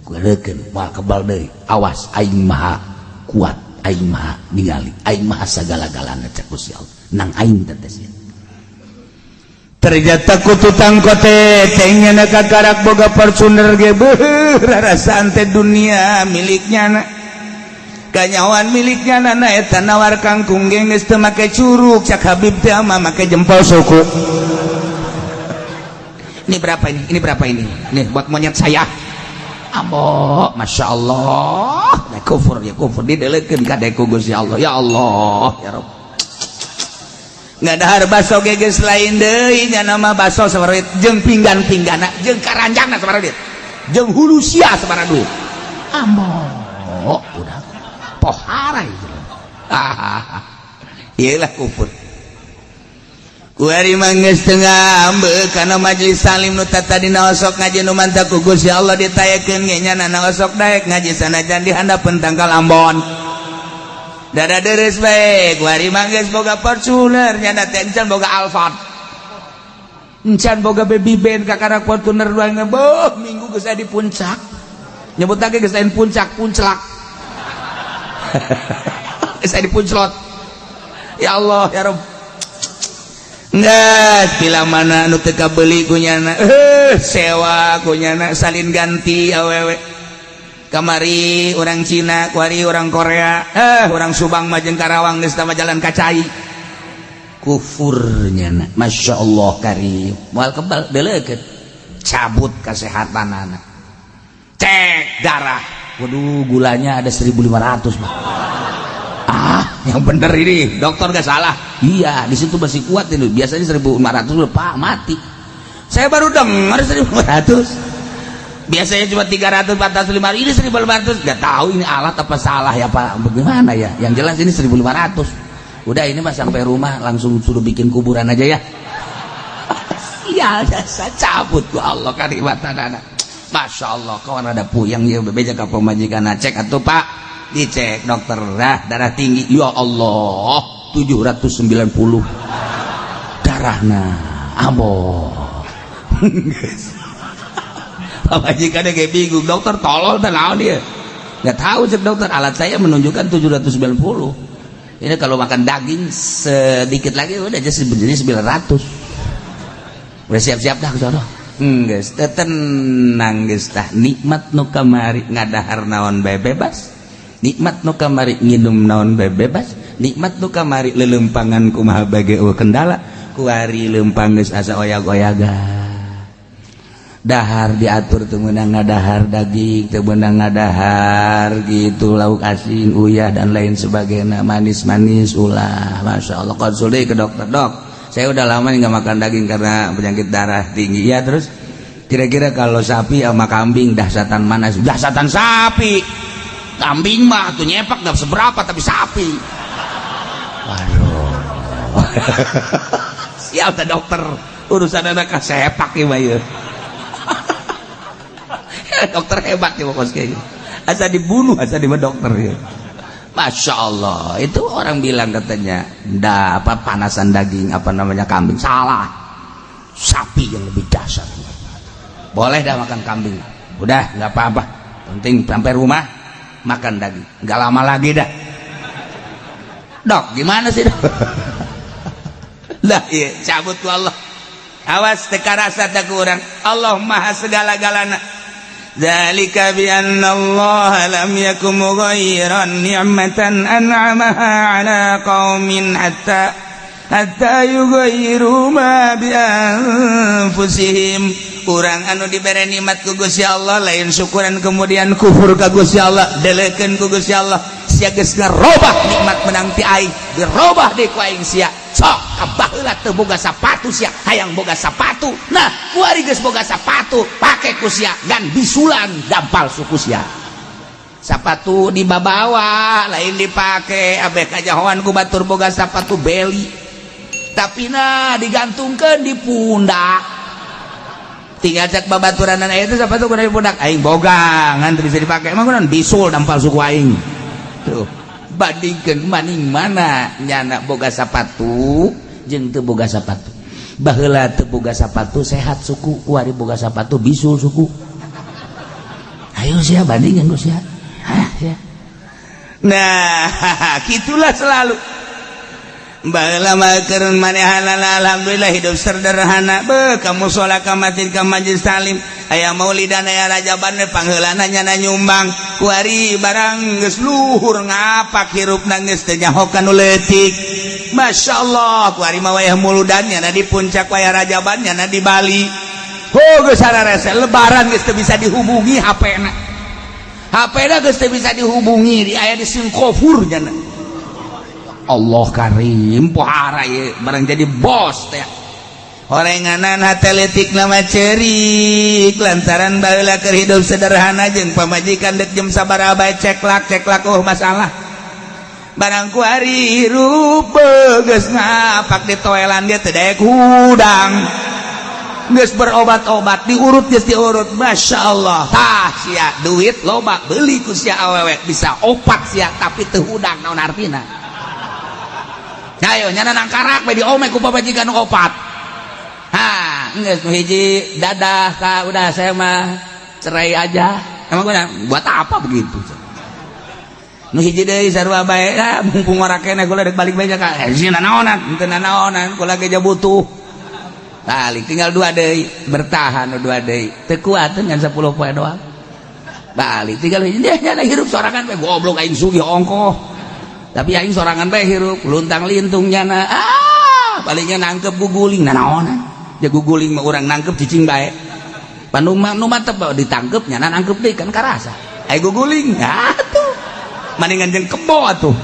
kulekeun moal kebal deui, awas aing maha kuat, aing maha ningali, aing maha sagala-galana cek Gusti Allah, nang aing tetes. Ternyata kututang kote tengnya nak karak boga Fortuner ge beuh rarasaan teh dunia miliknya na kanyawan miliknya na eta nawar kangkung ge geus teu make curug cak Habib teh mah make jempol suku. Ini berapa ini? Ini berapa ini? Nih buat monyet saya. Ambo, masya Allah. Nah, kufur ya kufur didelekeun ka deku Gusti Allah. Ya Allah, ya Rabb. Ngadahar baso geges lain deui nya nama baso sabareuit jeung pinggan-pinggana jeung karanjangna sabareuit jeung hulu sia sabareuit ambo udah pohara itu iyalah kufur kuari manggeus teu ngambeuk kana majelis salim nu tadina osok ngaji nu mantap ku Gusti Allah ditayakeun ge nya na osok daek ngaji sanajan di handapeun tangkal Ambon. Dada deres baik, wari mangges boga Fortuner, nyana teh encan boga Alphard, encan boga baby band kakarak Fortuner doang ngeboh, minggu geus di puncak, nyebut lagi geus di puncak, punclak, geus di punclot, ya Allah ya Rabb, nggak pila mana nu teu kabeli ku nyana, sewa ku nyana, salin ganti awewe. Kamari orang Cina, kuari orang Korea, orang Subang Majeng Karawang geus tama jalan kacai. Kufurnya na, masya Allah karim. Moal kebal delekeun, cabut kesehatan anak. Cek darah, waduh gulanya ada 1.500 mah. Yang bener ini, dokter gak salah. Iya, di situ masih kuat ini. Biasanya 1.500 udah pak mati. Saya baru dengar 1.500. Biasanya cuma 300, 400, 500, ini 1.500. Gak tahu ini alat apa salah ya Pak, bagaimana ya, yang jelas ini 1.500. Udah ini mah sampai rumah langsung suruh bikin kuburan aja ya. Iya saya cabut ku Allah karibatan anak. Masya Allah kawan ada puyang ya bebeja ka pemajikan cek atuh Pak, dicek dokter darah tinggi ya Allah 790 darahna ambo. Majikan kayak bingung, dokter tolol dan naon dia nggak tahu cek dokter, alat saya menunjukkan 790. Ini kalau makan daging sedikit lagi udah jadi 900. Udah siap-siap dah sono geus tenang geus tah nikmat nu kamari ngadahar naon bae bebas, nikmat nu kamari nginum naon bae bebas, nikmat nu kamari lelempangan kumaha bage kendala kuari lempang geus asa oyag-oyagan. Dahar diatur teu meunang ngadahar daging, teu meunang ngadahar gitu lauk asin, uyah dan lain sebagainya, manis-manis ulah. Masya Allah konsultasi ke dokter, dok saya udah lama nggak makan daging karena penyakit darah tinggi ya. Terus kira-kira kalau sapi sama kambing dahsyatan mana? Dahsyatan sapi, kambing mah tuh nyepak nggak seberapa, tapi sapi waduh. Siap dokter urusan anak sepak ya. Dokter hebat ya bos kayak gitu. Asa dibunuh, asa di dokter ya. Masya Allah, itu orang bilang katanya, panasan daging kambing, salah. Sapi yang lebih dasar. Boleh dah makan kambing, udah nggak apa-apa. Penting sampai rumah makan daging, nggak lama lagi dah. Dok, gimana sih dok? Lah iya, cabut ku Allah. Awas teka rasa tak kurang. Allah maha segala-galana. Dzalika bi anna Allah lam yakum mughayyiran ni'matan an'amaha 'ala qaumin hatta yughayyiru ma bi anfusihim. Urang anu dibere nikmat ku Gusti Allah lain syukuran kemudian kufur ka Gusti Allah, delekeun ku Gusti Allah, sia geus ngarobah nikmat menang ti aing, dirobah deui ku aing sia. Sok kabaheula teu boga sapatu sia, hayang boga sapatu. Nah, kuari geus boga sapatu, pake ku sia gan bisulan dampal suku sia. Sapatu dibabawa, lain dipake, abeh kajahoan ku batur boga sapatu beli. Tapi nah digantungkeun di pundak. Tinggal cek babaturan itu sepatu kudu di pundak. Aing boga, ngan teu bisa dipake. Emang kunaon bisul dampal suku aing. Tuh. Bandingkeun maning mana nyana boga sapatu jeung teu boga sapatu. Baheula teu boga sapatu sehat suku, kuari boga sapatu bisul suku. Ayo sia bandingkeun ku sia. Ya. Nah, gitulah selalu. Baheula mah keun manehanana alhamdulillah hidup sederhana. Beuh kamu sholat ka masjid ka majelis talim, aya maulidan aya rajaban pangheulana nyana nyumbang. Kuari barang geus luhur ngapak hirupna geus teu nyahokan nu leutik. Masyaallah, kuari mah wayah muludan nyana di puncak, wayah rajaban nyana di Bali. Oh geus sararese lebaran geus teu bisa dihubungi HP-na. HP-na geus teu bisa dihubungi, aya di Singapura nyana. Allah karim pohara ye barang jadi bos teh orenganan hateletik nama cerik lantaran baheula keur hidup sederhana jeung pamajikan dek jam sabaraha bae ceklak masalah barang kuari hirup geus ngapak di toelan dia teu daek hudang geus berobat-obat diurut geus diurut masyaallah tah sia duit loba beuli ku sia awewe bisa opat sia tapi teu hudang naon artina. Ayo nyana nangkarak bae diome ku pabajikan opat. Ha, geus nu hiji dadah ka udah saya mah cerai aja. Emang buat apa begitu? Nu hiji deui sarua bae, mumpung ora keneh kula rek balik bae ka. Sieun naonan, henteu naonan, kula ge butuh. Balik tinggal 2 deui, bertahan 2 deui. Teu kuat ngan 10 poe doang. Balik tinggal hiji deh nyana hirup sorangan bae goblok aing sugih ongkoh. Tapi aing sorangan bae hirup luntang lintung nyana baliknya nangkep guguling naonan ya guguling mah urang nangkep cicing bae Bandung mah nu mantep ditangkep nyana nangkep deui kan karasa ai guguling atuh maningan jeung kebo atuh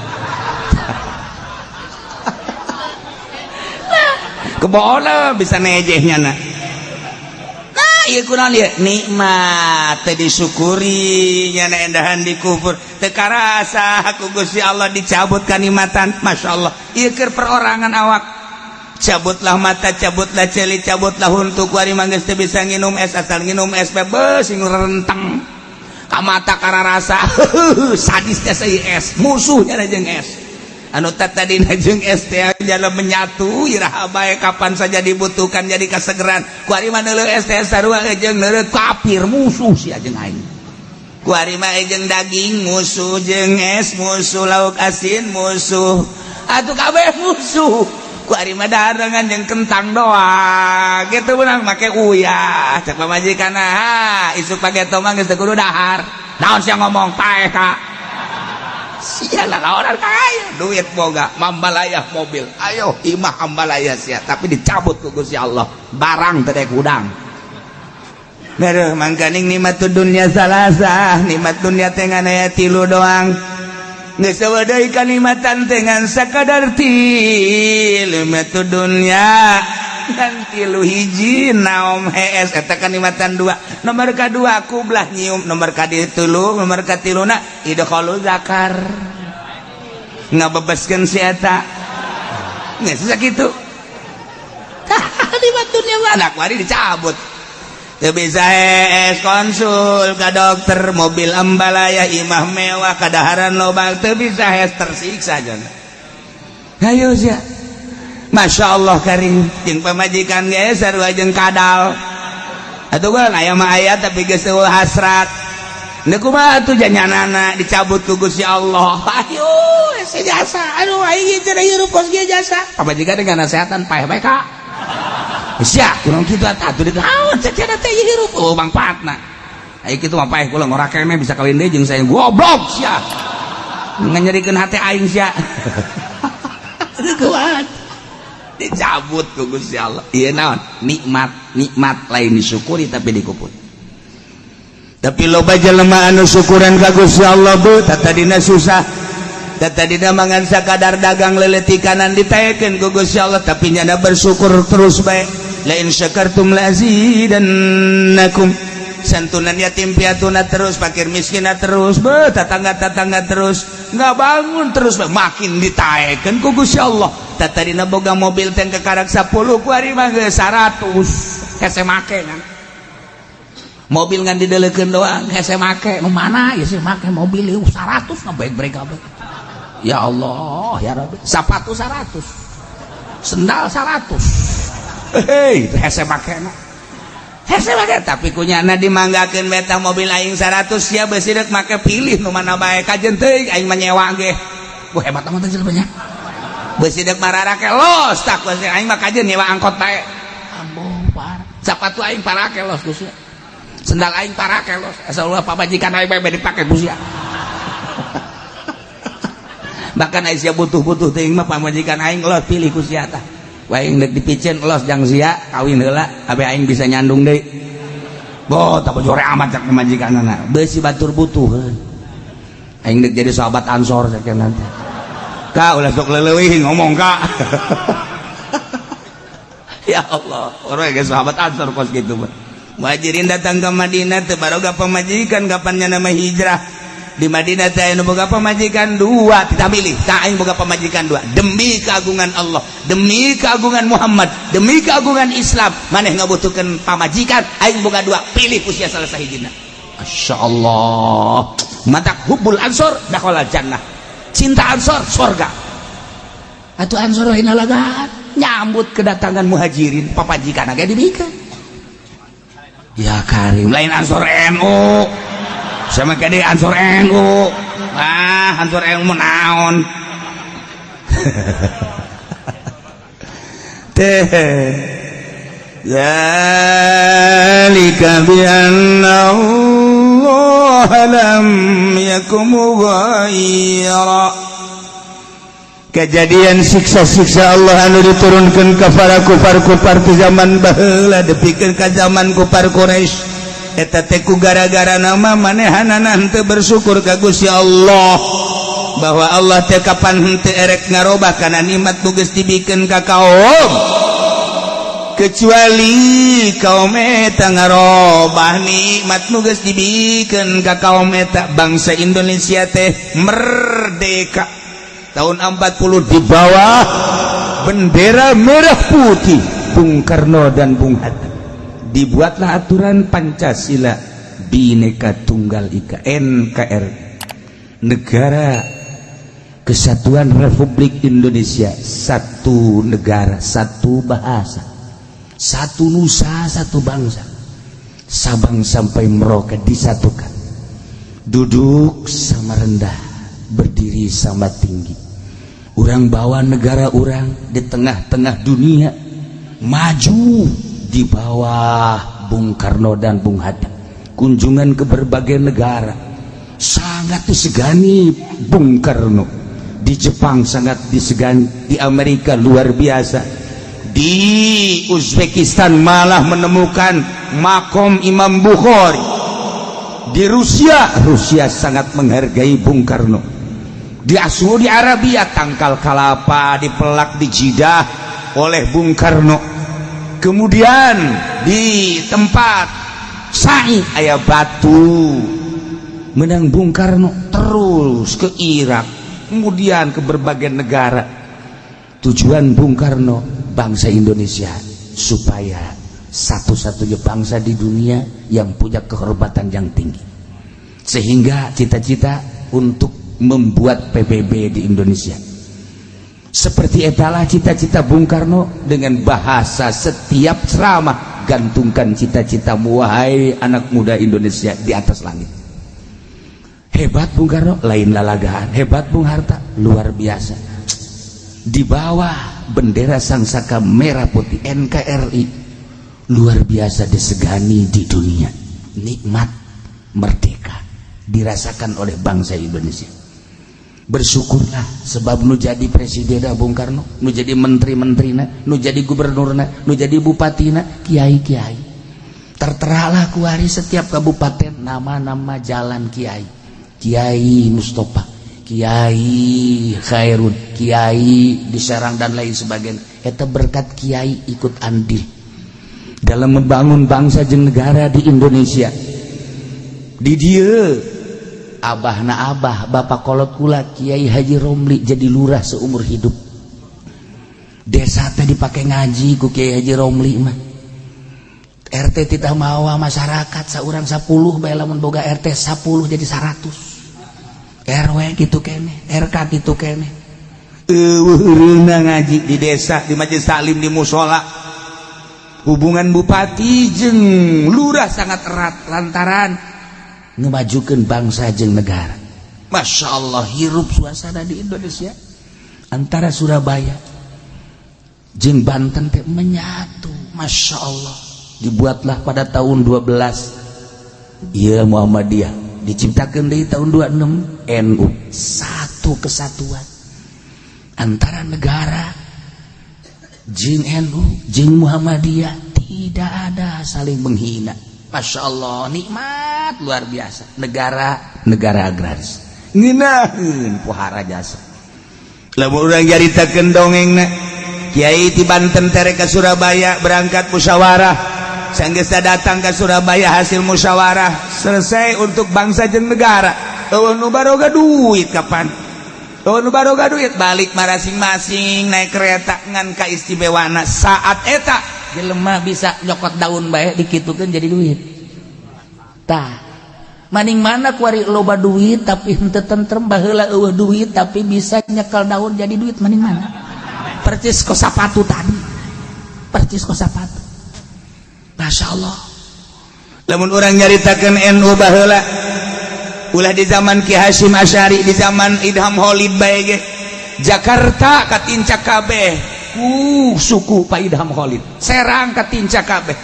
keboona bisa nejeh nyana. Ieu kunaon ieu nikmat teh disyukuri nyana endahan dikufur teu karasa ku Gusti Allah dicabut kanikmatan masyaallah ieu keur perorangan awak cabutlah mata cabutlah celi cabutlah huntu kuari mah geus teu bisa nginum es asal nginum es bebes sing renteng ka mata kararasa sadis teh saeuy es musuh nyana jeung es anu tadina jeung es teh jalan menyatu iraha bae kapan saja dibutuhkan jadi kasegeran kuari mah neuleuh es teh sarua jeung neureuh kafir musuh sia jeung aing kuari mah jeung daging musuh jeung es musuh lauk asin musuh atuh kabeh musuh kuari mah dahareungan jeung kentang doang kitu beunang make uyah cek pamajikanna ha isuk pageto mah geus teu kudu dahar naon sia ngomong paeh ka sialah orang kaya duit boga mambalayah mobil ayo imah ambalayah sia tapi dicabut ku Gusti Allah barang teu daek hudang beureuh mangkaning nikmatud dunya salasah nikmat dunya teh ngan aya 3 doang geus eueuh deui kanikmatan teh ngan sakadar nikmatud dunya kan 3 hiji naom hees eta kanikmatan 2 nomor kadua kublah nyium nomor kaditulu nomor katiluna idkhalu zakar ngabebeskeun si eta geus sakitu hebat dunia anak wari dicabut. Teu bisa konsul ka dokter, mobil ambalaya, imah mewah, kadaharan loba, teu bisa tersiksa jana. Hayo sia. Masya Allah karing jeung pamajikan ge sarua jeung kadal. Atuh kan aya mah aya tapi geus teu hasrat. Nek kumaha atuh janyanana dicabut ku Gusti Allah. Ayo ese jasa. Aduh aing teh hirup kos ge jasa. Pamajikan dengan nasehatan paeh bae ka. Sia kurang kitu atuh ditaon sacara teh hirup oh mangpaatna. Aing kitu mah paeh kula ngora keneh bisa kawin deui jeung saya goblok sia. Nganyerikeun hate aing sia. Kuat. Dicabut ku Gusti Allah. Ieu naon? Nikmat lain disyukuri tapi dikuput. Tapi loba jelema anu syukuran ka Gusti Allah beuh tadina susah. Tadina mangan sakadar dagang leuleutik kanan ditaekeun ku Gusti Allah tapi nyana bersyukur terus bae. La in syakartum la azidannakum. Santunan yatim piatuna terus, fakir miskinna terus, beuh tatangga-tatangga terus, enggak bangun terus makin ditaekeun ku Gusti Allah. Tadina boga mobil teh kekarak 10 ku ari mah geus 100 hese make kan. Mobil ngan didelekeun doang hese make nu mana ya sih make mobil 100 ngabaik-baik kabeh. Ya Allah ya Rabbi, sepatu 100, sendal 100. Hei hese make na. Hese make tapi kunyana dimanggakeun beta mobil aing 100 sia beus deuk make pilih nu mana bae kajen teuing aing mah nyewa ge. Wah hebat amat teh jelema nya. Beus deuk mararake los tak aing mah kajen nyewa angkot bae. Ambo par. Sepatu aing parake los Gusti. Sendal aing parake los asal ulah pamajikan aing bae dipake Gusti. Bahkan aing sia butuh-butuh teuing mah pamajikan aing los pilih Gusti tah. Wa aing deuk dipicen los jang sia kawin heula abe aing bisa nyandung deui. Bo tak bojore amat cak pamajikanana. Beus batur butuh. Aing deuk jadi sahabat Ansor sakeun nanti. Ka ulah sok leuwih ngomong ka. Ya Allah, orang ge sahabat Ansor kos kitu mah. Muhajirin datang ke Madinah teu baroga pamajikan kapan nama hijrah. Di Madinah teh anu boga pamajikan 2 kita milih. Tah aing boga pamajikan 2 demi keagungan Allah, demi keagungan Muhammad, demi keagungan Islam. Maneh ngabutuhkeun pamajikan aing boga 2 pilih ku sia salah sahijina. Masyaallah. Mata hubbul ansor dakhala jannah. Cinta ansor surga. Atuh ansor lain alagaan nyambut kedatangan muhajirin papajikan ge dibikeun. Ya karim lain ansor NU sama kade ansor NU ansor NU naon teh zalika bi anna Allah lam yakum ghaira. Kejadian siksa-siksa Allah anu diturunkan ke para kufar-kufar di zaman baheula depikeun ka zaman kufar Quraisy eta teh ku gara-gara nama manehanana henteu bersyukur ka Gusti Allah bahwa Allah teh kapan henteu erek ngarobah kana nikmat nu geus dibikeun ka kaum kecuali kaum eta ngarobah nikmat nu geus dibikeun ka kaum eta. Bangsa Indonesia teh merdeka tahun 40 di bawah bendera merah putih Bung Karno dan Bung Hatta. Dibuatlah aturan Pancasila Bhinneka Tunggal Ika NKRI, Negara Kesatuan Republik Indonesia, satu negara, satu bahasa, satu nusa, satu bangsa. Sabang sampai Merauke disatukan. Duduk sama rendah, berdiri sama tinggi. Urang bawa negara urang di tengah-tengah dunia, maju di bawah Bung Karno dan Bung Hatta. Kunjungan ke berbagai negara, sangat disegani Bung Karno. Di Jepang sangat disegani, di Amerika luar biasa. Di Uzbekistan malah menemukan makom Imam Bukhari. Di Rusia sangat menghargai Bung Karno. Di Saudi Arabia tangkal kalapa dipelak di Jeddah oleh Bung Karno. Kemudian di tempat Sa'i aya batu menang Bung Karno, terus ke Irak, kemudian ke berbagai negara. Tujuan Bung Karno bangsa Indonesia supaya satu-satunya bangsa di dunia yang punya kehormatan yang tinggi, sehingga cita-cita untuk membuat PBB di Indonesia. Seperti etalah cita-cita Bung Karno dengan bahasa setiap ceramah, gantungkan cita-citamu wahai anak muda Indonesia di atas langit. Hebat Bung Karno, lain lalagaan. Hebat Bung Hatta, luar biasa. Di bawah bendera sangsaka merah putih NKRI, luar biasa disegani di dunia. Nikmat merdeka dirasakan oleh bangsa Indonesia. Bersyukurlah sebab nu jadi presiden Bung Karno, nu jadi menteri-menterina, nu jadi gubernurna, nu jadi bupatina, kiai-kiai. Terteralah kuari setiap kabupaten nama-nama jalan kiai. Kiai Mustafa, Kiai Khairun, Kiai di Serang dan lain sebagainya. Eta berkat kiai ikut andil dalam membangun bangsa jeung negara di Indonesia. Di dieu abahna abah bapak kolot kula Kiai Haji Romli jadi lurah seumur hidup. Desa teh dipake ngaji ku Kiai Haji Romli mah. RT titah mawa masyarakat saurang 10 bae lamun boga RT 10 jadi 100. RW gitu kene, RK gitu kene. Eueureuna ngaji di desa, di majelis taklim, di musola. Hubungan bupati jeung lurah sangat erat lantaran ngemajukeun bangsa jeung negara. Masya Allah, hirup suasana di Indonesia antara Surabaya jeung Banten teh menyatu. Masya Allah, dibuatlah pada tahun 12 ieu Muhammadiyah, diciptakeun deui tahun 26 NU, satu kesatuan antara negara jeung NU jeung Muhammadiyah, tidak ada saling menghina. Masya Allah, nikmat luar biasa. Negara agraris ngeunaheun pohara jasa. Lamun urang jaritakeun dongengna Kiai ti Banten tere ka Surabaya berangkat musyawarah, sanggeus datang ke Surabaya hasil musyawarah selesai untuk bangsa jeung negara. Eueuh nu baroga duit kapan? Eueuh nu baroga duit balik masing-masing naik kereta ngan ka istimewana. Saat eta jelema bisa nyokot daun bae dikitukeun jadi duit. Tah, maning mana kuari loba duit tapi henteu tentrem, baheula eueuh duit tapi bisa nyekel daun jadi duit, maning mana? Percis ko sapatu tadi. Percis ko sapatu. Masya Allah. Lamun orang nyaritakeun NU baheula ulah di zaman Ki Hasyim Asy'ari, di zaman Idham Holid bae ge, Jakarta katincak kabeh suku Pak Idham Holid, Serang katincak kabeh,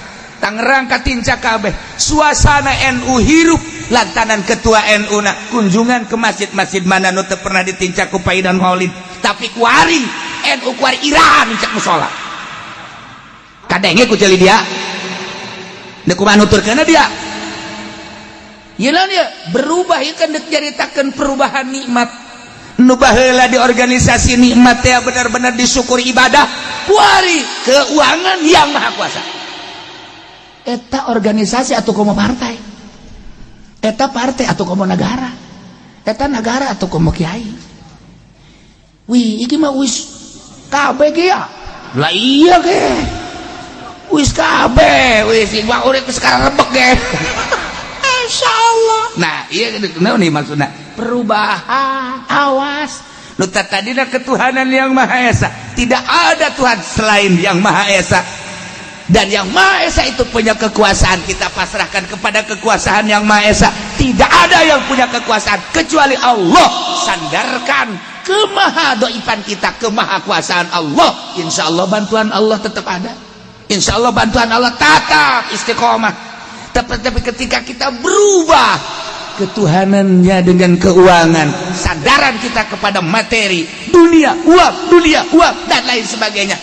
Tangerang katincak kabeh. Suasana NU hirup lantanan ketua NU na kunjungan ke masjid-masjid mana nu teu pernah ditincak ku Pak Idham Holid, tapi kuari NU kuari irahan cak musola. Kadenge ku ceuli dia da kumaha nuturkeunna dia. Yeuna dia berubah ieu kan diceritakeun perubahan nikmat. Nu baheula di organisasi nikmat teh benar-benar disyukuri ibadah, kuari keuangan yang maha kuasa. Eta organisasi atau komo partai. Eta partai atau komo negara. Eta negara atau komo kiai. Wih, iki mah wis kabeh ge ya. Lah iya ge. Wis kabeh, wis iwak urip sekarang rebek ge. Insyaallah. Nah, iya naon nih maksudna? Perubahan, awas. Nu tadina ketuhanan yang Maha Esa. Tidak ada Tuhan selain yang Maha Esa. Dan yang Maha Esa itu punya kekuasaan, kita pasrahkan kepada kekuasaan yang Maha Esa. Tidak ada yang punya kekuasaan kecuali Allah. Sandarkan kemahadoifan kita ke maha kuasaan Allah. Insya Allah bantuan Allah tetap ada. Insya Allah bantuan Allah tetap istiqomah. Tapi ketika kita berubah ketuhanannya dengan keuangan, sandaran kita kepada materi, dunia, uang dan lain sebagainya,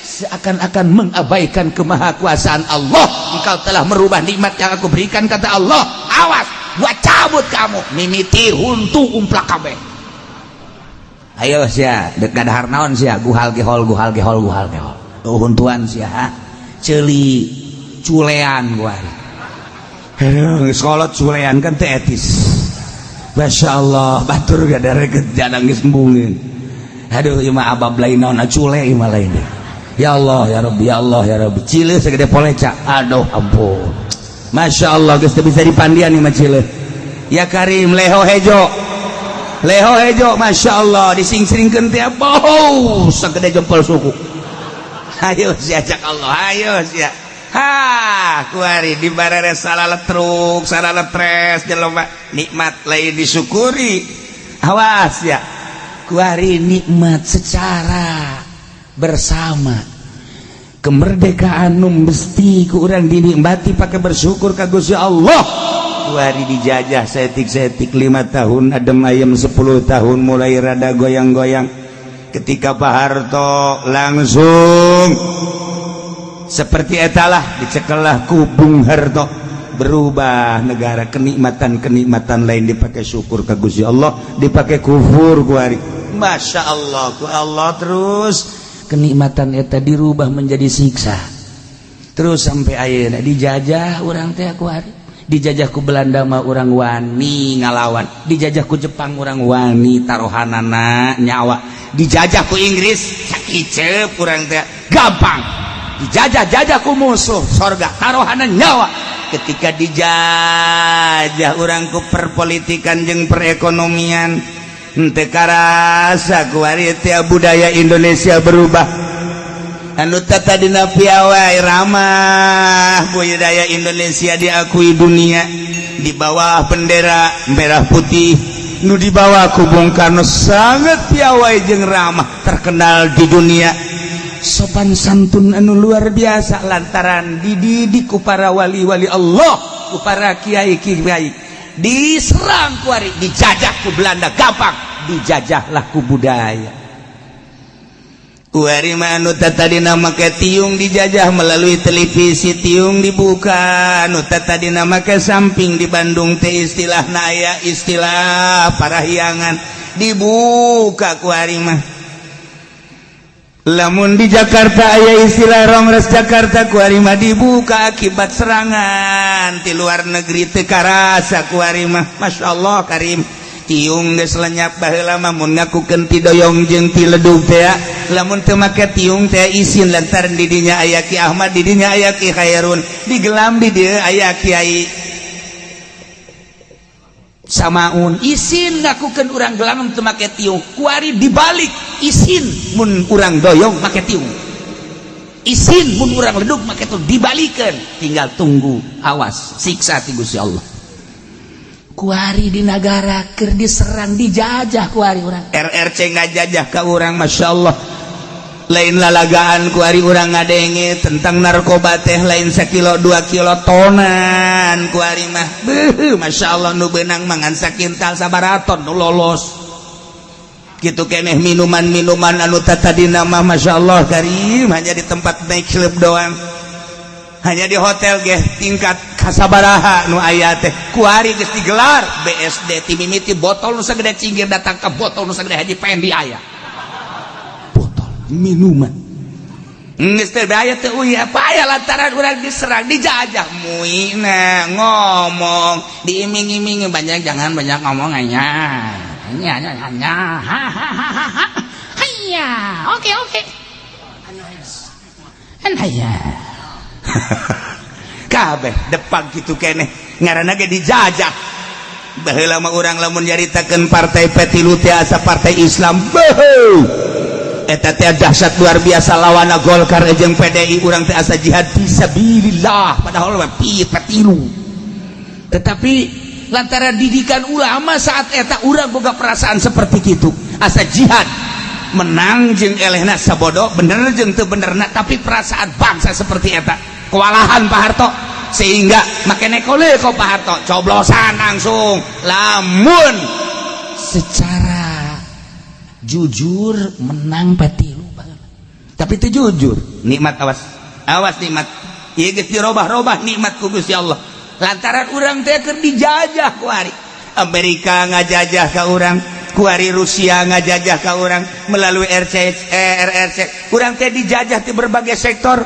seakan-akan mengabaikan kemahakuasaan Allah. Engkau telah merubah nikmat yang aku berikan, kata Allah. Awas, gua cabut kamu, mimiti huntu umplak kabeh. Ayo sia, dek gadahar naon sia, guhal gehol. Huntuan sia, ceuli culean gua. Sekolot culean kan teh etis. Masya Allah, batur gadare jangan nangis embungin. Aduh, ima abab lain naon cule ima lain. Ya Allah ya Rabbi, ya Allah ya Rabbi. Cileun segede poleca. Aduh ampun. Masya Allah geus teu bisa dipandian nih mah cileun. Ya Karim leho hejo. Leho hejo Masya Allah dising-singkeun teh bau sagede jempol suku. Ayo sia cak Allah, ayo sia. Ha, kuari di barare salaletruk, salaletres jelema nikmat lain disyukuri. Awas ya. Kuari nikmat secara bersama. Kemerdekaan nu mesti ku urang dinikmati pakai bersyukur ka Gusti Allah. Kuari dijajah setik-setik 5 tahun adem ayem 10 tahun mulai rada goyang-goyang. Ketika Pak Harto langsung seperti etalah dicekelah ku Bung Harto, berubah negara, kenikmatan-kenikmatan lain dipakai syukur ka Gusti Allah, dipakai kufur kuari. Masya Allah ku Allah, terus kenikmatan eta dirubah menjadi siksa. Terus sampai ayeuna dijajah urang teh kuari. Dijajah ku Belanda mah urang wani ngalawan, dijajah ku Jepang urang wani taruhanana nyawa, dijajah ku Inggris sakicep urang teh gampang, dijajah-jajah ku musuh sorga taruhanan nyawa. Ketika dijajah urang ku perpolitikan jeung perekonomian henteu karasa ku ari teh budaya Indonesia berubah. Anu tata dina piawai ramah budaya Indonesia diakui dunia di bawah bendera merah putih nu di bawah ku Bung Karno sangat piawai jeung ramah terkenal di dunia. Sopan santun anu luar biasa lantaran dididik ku para wali-wali Allah, ku para kiai-kiai. Diserang ku ari dijajah ku Belanda gampang, dijajahlah ku budaya. Kuari anu tadi nama ke tiung dijajah melalui televisi tiung dibuka, anu tadi nama ke samping di Bandung teh istilah naya istilah parahyangan dibuka kuari mah. Lamun di Jakarta aya istilah Rongres Jakarta kuari mah dibuka akibat serangan ti luar negeri teu karasa kuari mah. Masya Allah Karim. Tiung geus lenyap baheula mah mun ngakukeun ti doyong jeung ti ledug teh lamun teu make tiung teh isin lantaran di dinya aya Ki Ahmad, di dinya aya Ki Khairun, digelam di dieu aya Kiai Samaun, isin ngakukeun urang gelam teu make tiung. Kuari dibalik isin mun urang doyong make tiung, isin mun urang ledug make tiung, dibalikeun. Tinggal tunggu awas siksa ti Gusti Allah. Kuari di negara keur diserang dijajah kuari urang. RRC ngajajah ka urang Masya Allah. Lain lalagaan kuari urang ngadenge tentang narkoba teh lain 1 kilo 2 kilo tonan kuari mah. Beuh Masya Allah nu beunang mangan sakintal sabaraton nu lolos. Kitu keneh minuman-minuman anu tatadina mah Masya Allah Karim hanya di tempat naik klub doang. Hanya di hotel ge tingkat kasabaraha nu aya teh kuari geus digelar BSD ti mimiti botol nu sagede cinggir datang ka botol nu sagede Haji Pendi aya botol minuman geus teh aya teh uy apa aya lantaran urang diserang dijajah muina ngomong diiming-imingi banyak jangan banyak ngomong hanya hanya oke kan hanya kabeh depan gitu keneh ngaranna ge dijajah baheula mah urang lamun nyaritakeun partai petilu teh asa partai Islam beuh eta teh dahsyat luar biasa lawana Golkar jeung PDI urang teh asa jihad fisabilillah padahal mah petilu. Tetapi lantaran didikan ulama saat eta urang boga perasaan seperti kitu asa jihad menang jeung elehna sabodo bener jeung teu benerna tapi perasaan bangsa seperti eta kewalahan Pak Harto sehingga makanya kole kok Pak Harto coblosan langsung lamun secara jujur menang petilu tapi itu jujur nikmat awas nikmat ieu geus dirobah-robah nikmat ku Gusti Allah lantaran urang teh keur dijajah ku ari Amerika ngajajah ka urang kuari Rusia ngajajah ka urang melalui RRC urang teh dijajah di berbagai sektor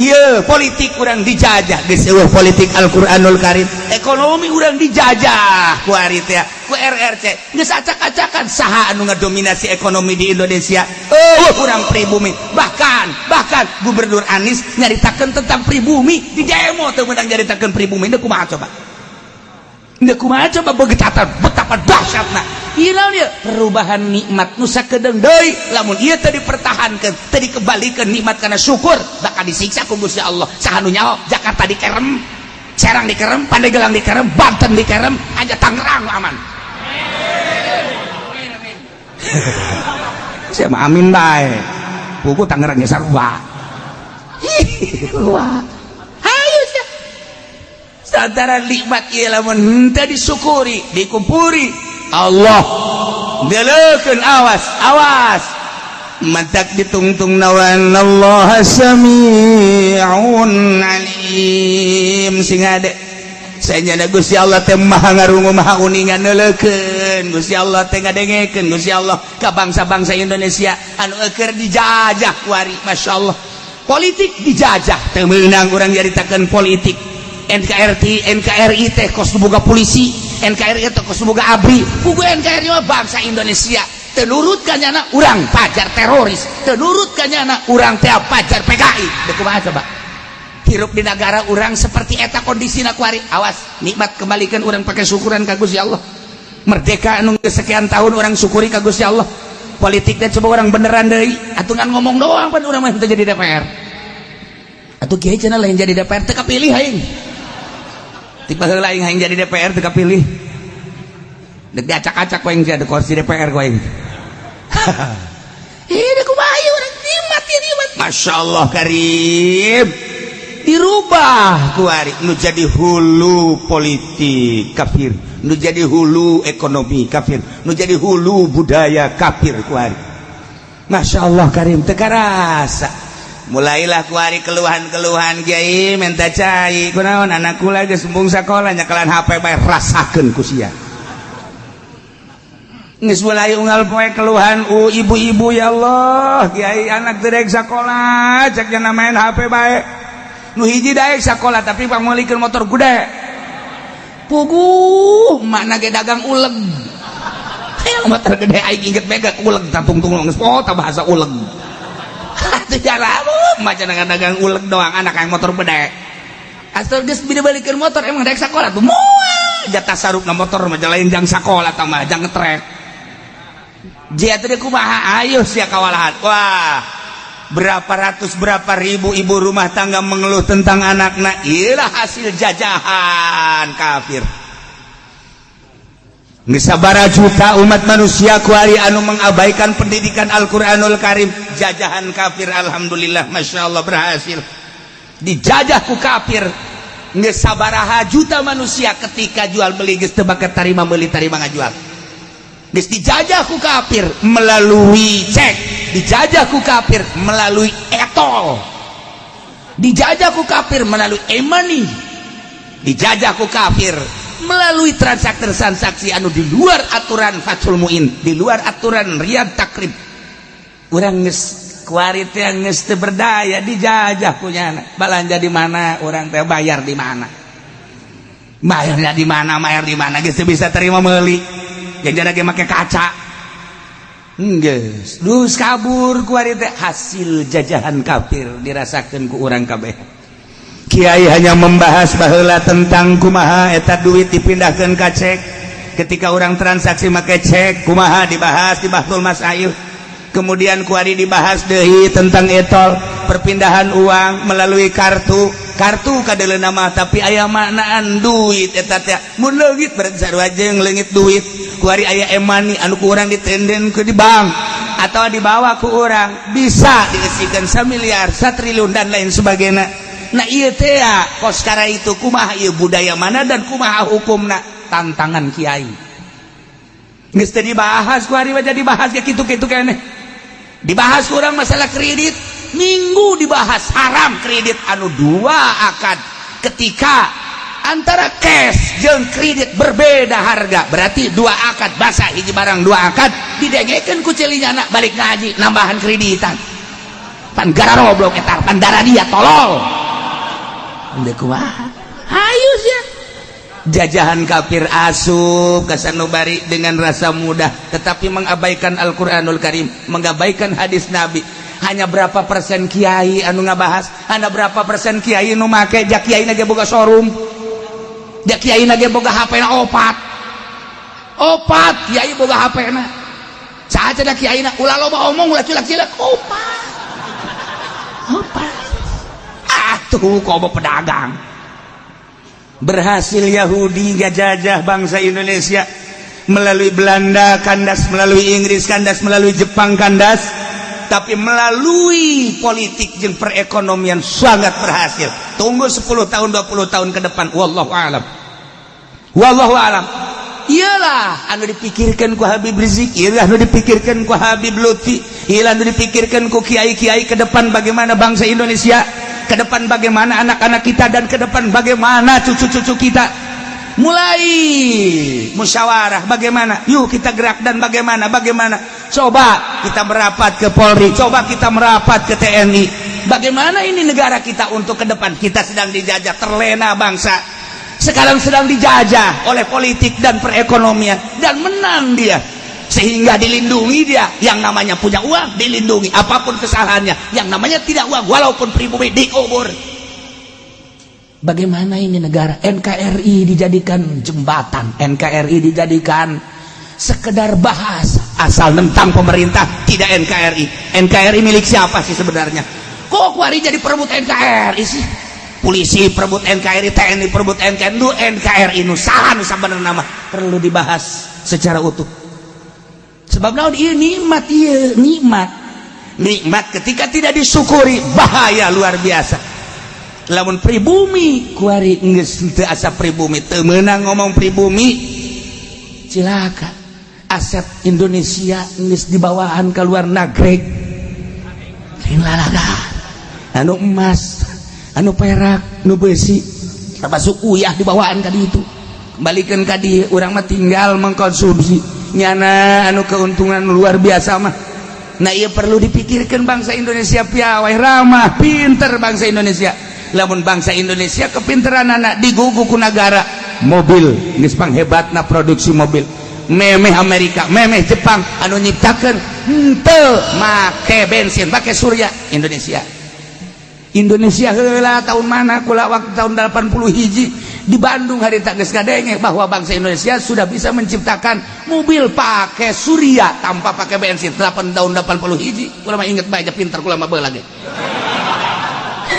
Iya, politik kurang dijajah geus eueuh politik Al-Qur'anul Karim. Ekonomi urang dijajah ku ari teh ku RRC. Geus acak-acakan saha anu ngadominasi ekonomi di Indonesia. Kurang pribumi. Bahkan Gubernur Anies nyaritakeun tentang pribumi di demo teu meunang nyaritakeun pribumi. Teu kumaha coba? Teu kumaha coba betapa dahsyatna. Hilang dia perubahan nikmat nusa kedeng deui lamun ieu teu dipertahankeun teu dikembalikan nikmat kana syukur bakal disiksa ku Gusti Allah. Saha nu nyaho Jakarta dikerem, Serang dikerem, Pandeglang dikerem, Banten dikerem, aja Tangerang aman. Saya mah amin bae. Pugu Tangerang ge sarua. Wah. Hayu sia. Sadara nikmat ieu lamun henteu disyukuri, dikumpuri Allah delekeun awas matak ditungtung nawan Allah sami'un alim sing ade saenyana Gusti Allah teh maha ngarungu maha uningan neulekeun Gusti Allah teh ngadengekeun Gusti Allah ka bangsa-bangsa Indonesia anu keur dijajah ku ari masyaallah politik dijajah teu meunang urang nyaritakeun politik NKRI teh kos boga polisi, NKRI teh kos boga ABRI, pugu NKRI mah bangsa Indonesia. Teu nurut ka nyana urang pajar teroris, teu nurut ka nyana urang teh pajar PKI. Teu kumaha coba? Hirup di negara urang seperti eta kondisina ku ari. Awas, nikmat kembalikan urang pakai syukuran ka Gusti Allah. Merdeka anu sekian tahun urang syukuri ka Gusti Allah. Politik teh coba urang beneran deui, atungan ngomong doang pan urang mah teu jadi DPR. Atuh kieu cenah lain jadi DPR teu kapilih aing. Tiba heula aing hayang jadi DPR teu kapilih. Dek diacak-acak we jadi kursi DPR ku aing. Ini kumaha ieu urang nikmat. Masyaallah karim. Dirubah ku ari nu jadi hulu politik kafir, nu jadi hulu ekonomi kafir, nu jadi hulu budaya kafir ku ari. Masyaallah karim teu karasa. Mulailah kuari keluhan-keluhan Kiai minta cai kunaon anakku lagi sembung sakola nyakalan HP bae rasakeun ku sia geus mulai unggal poe keluhan ibu-ibu ya Allah Kiai anak teu daek sakola cek nya main HP bae nu hiji daek sakola tapi pamulikeun motor gede puguh makna ge dagang uleg motor gede aing inget mega uleg tatung-tung geus pota bahasa uleg itu jaramu macam dagang uleg doang anak yang motor bedek asal geus balik-balikeun motor emang daek sakola tuh moal jatah sarupna motor mah lain jang sakola tah mah jang ngetrek dia teh kumaha ayo sia kawalahan wah berapa ratus berapa ribu ibu rumah tangga mengeluh tentang anakna iyalah hasil jajahan kafir. Geus sabaraha juta umat manusia ku ari anu mengabaikan pendidikan Al-Qur'anul Karim jajahan kafir. Alhamdulillah masyaallah berhasil dijajah ku kafir. Geus sabaraha juta manusia ketika jual beli geus teu bakat tarima meuli tarima ngajual geus dijajah ku kafir melalui cek, dijajah ku kafir melalui etol, dijajah ku kafir melalui e-money, dijajah ku kafir melalui transaksi anu di luar aturan Fathul Muin, di luar aturan Riyad Takrib. Urang geus kuari teh geus teu berdaya dijajah punyana. Balanja di mana urang teh bayar di mana. Bayarnya di mana, bayar di mana geus teu bisa terima meuli. Janjana ge make kaca. Geus, dus kabur kuari teh hasil jajahan kafir dirasakeun ku urang kabeh. Kiai hanya membahas baheula tentang kumaha eta duit dipindahkeun ka cek. Ketika orang transaksi make cek kumaha dibahas di Bahtul Masail. Kemudian kuari dibahas deui tentang etol, perpindahan uang melalui kartu kadeleuna mah tapi aya maknaan duit eta teh. Mun leungit berarti sarua jeung leungit duit. Kuari aya e-money anu ku urang ditenden ke di bank atau dibawa ku urang bisa diisikeun 1 miliar, 1 triliun dan lain sebagainya. Nah iya teh ya koskara itu kumaha ieu budaya mana dan kumaha hukumna tantangan kiai geus teu dibahas ku ari jadi dibahas ya kitu-kitu keneh dibahas kurang masalah kredit minggu dibahas haram kredit anu 2 akad ketika antara cash jeung kredit berbeda harga berarti 2 akad basa hiji barang 2 akad didengekeun ku celinyana balik ngaji nambahan kreditan pan gara goblok eta pan darah dia tolol ande kumaha hayu sia jajahan kafir asup ka sanubari dengan rasa mudah tetapi mengabaikan Al-Qur'anul Karim mengabaikan hadis Nabi. Hanya berapa persen kiai anu ngabahas, hanya berapa persen kiai nu make jak kiai na ge boga showroom, jak kiai na ge boga HP na opat kiai boga HP na saha da kiai na ulah loba omong ulah cilak-cilak opat atuh kobo pedagang. Berhasil Yahudi ngajajah bangsa Indonesia melalui Belanda kandas, melalui Inggris kandas, melalui Jepang kandas, tapi melalui politik dan perekonomian sangat berhasil. Tunggu 10 tahun 20 tahun ke depan wallahu alam. Wallahu alam. Iyalah anu dipikirkan ku Habib Rizik, iyalah anu dipikirkan ku Habib Lutfi, iyalah anu dipikirkan ku kiai-kiai ke depan bagaimana bangsa Indonesia, ke depan bagaimana anak-anak kita, dan ke depan bagaimana cucu-cucu kita. Mulai musyawarah bagaimana, yuk kita gerak, dan bagaimana coba kita merapat ke Polri, coba kita merapat ke TNI. Bagaimana ini negara kita untuk ke depan. Kita sedang dijajah, terlena bangsa sekarang sedang dijajah oleh politik dan perekonomian, dan menang dia sehingga dilindungi dia. Yang namanya punya uang dilindungi, apapun kesalahannya. Yang namanya tidak uang walaupun pribumi dikubur. Bagaimana ini negara? NKRI dijadikan jembatan, NKRI dijadikan sekedar bahasa, asal tentang pemerintah tidak NKRI. NKRI milik siapa sih sebenarnya? Kok kuari jadi perebut NKRI sih? Polisi perebut NKRI, TNI perebut NKRI, nu NKRI nu saha nu sabenerna nama perlu dibahas secara utuh. Sebab naon ieu nikmat, ieu nikmat ketika tidak disyukuri bahaya luar biasa. Lamun pribumi kuari geus teu asa pribumi, teu meunang ngomong pribumi, cilaka. Aset Indonesia geus dibawaan ka luar negeri. Lain lalagaan. Anu emas, anu perak, anu besi, termasuk uyah dibawaan ka ditu. Kembalikan ka dieu, urang mah tinggal mengkonsumsi. Nyana anu keuntungan luar biasa mah. Nah ieu perlu dipikirkan bangsa Indonesia piawai ramah, pinter bangsa Indonesia. Lamun bangsa Indonesia kepinteran anak digugu ku negara, mobil geus panghebatna produksi mobil. Memeh Amerika, memeh Jepang anu nyiptakeun henteu make bensin, make surya. Indonesia heula tahun mana kula waktu tahun 80 hiji di Bandung harita geus gadenge bahwa bangsa Indonesia sudah bisa menciptakan mobil pakai surya tanpa pakai bensin. 8 tahun 80 hiji kula mah inget bae pinter kula mah beula ge.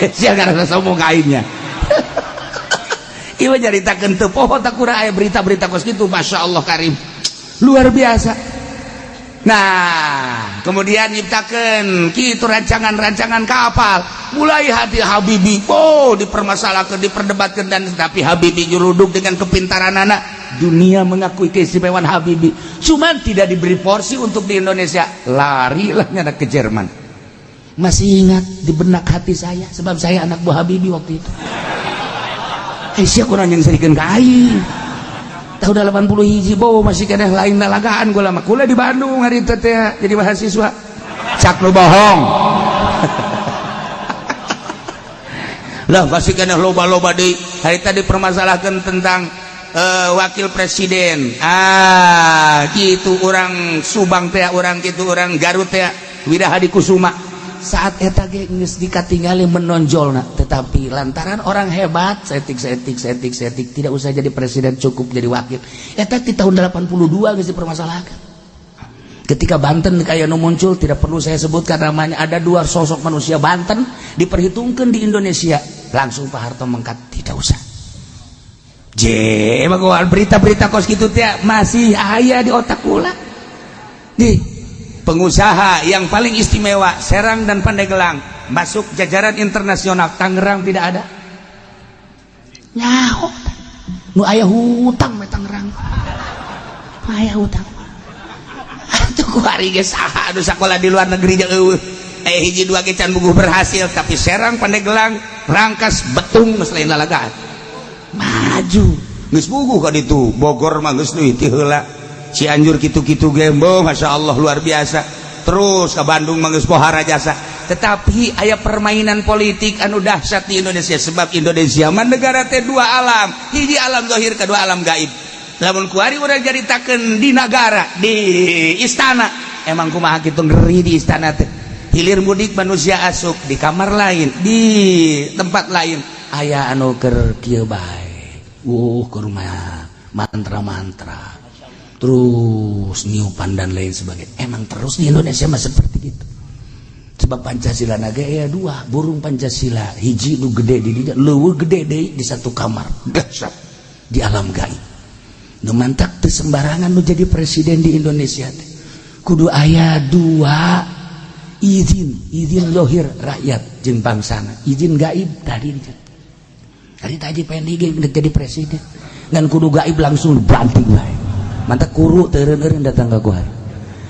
Sia karena sombong kainnya. Ieu nyaritakeun teu poho tak kura aya berita-berita kos kitu, masyaallah karim. Luar biasa. Nah, kemudian nyiptakeun kitu rancangan-rancangan kapal. Mulai hati Habibie, dipermasalahkan, diperdebatkan, dan tapi Habibie nyuruduk dengan kepintaran anak. Dunia mengakui keistimewaan Habibie. Cuman tidak diberi porsi untuk di Indonesia. Larilah nyana ke Jerman. Masih ingat di benak hati saya, sebab saya anak buah Habibie waktu itu. Sia kurang yang serikeun ka aing. Tahun 80 hiji masih kena lain lalagaan gua lama. Kula di Bandung hari itu teh jadi mahasiswa. Cak nu bohong. Lah masih kena loba-loba deui. Hari tadi permasalahkan tentang wakil presiden. Gitu orang Subang teh, orang gitu orang Garut teh, Widahadi Kusuma. Saat eta ge geus dikatingali menonjolna, tetapi lantaran orang hebat setik tidak usah jadi presiden, cukup jadi wakil. Eta di tahun 82 geus dipermasalahkan. Ketika Banten kayak nu muncul, tidak perlu saya sebutkan namanya, ada dua sosok manusia Banten diperhitungkan di Indonesia, langsung Pak Harto mengkat, tidak usah. Emang berita-berita kos gitu teh masih aya di otak kula. Pengusaha yang paling istimewa Serang dan Pandeglang masuk jajaran internasional. Tangerang tidak ada. Nyaho nu aya hutang me Tangerang. Aya hutang. Atuh kuari ge saha anu sakola di luar negeri jeung eueuh. Hiji dua ge can buguh berhasil, tapi Serang Pandeglang Rangkas Betung geus lain lalagaan. Maju geus buguh ka ditu. Bogor mah geus deui ti heula. Cianjur gitu-gitu gembo, masya Allah luar biasa. Terus ke Bandung menggeus pohara jasa. tetapi aya permainan politik anu dahsyat di Indonesia sebab Indonesia mah negara teh dua alam, hiji alam zahir kedua alam gaib. Lamun kuari urang jaritakeun di negara di istana emang kumaha kitu ngeri di istana teh. Hilir mudik manusia asup di kamar lain, di tempat lain aya anu keur kieu bae. Keur mah mantra-mantra. Terus niupan dan lain sebagainya. Emang terus di Indonesia mah seperti itu. Sebab Pancasila naga ya dua, burung Pancasila hiji nu gede di dinya, leuweung gede deui di satu kamar. Dahsyat di alam gaib. Nu mantak teu sembarangan nu jadi presiden di Indonesia teh. Kudu aya dua izin lohir rakyat jeung bangsana, izin gaib tadi dinya. Tadi tadi pengen jadi presiden. Ngan kudu gaib langsung banting wae. Mantak kuru teureun-eureun datang ka kuari.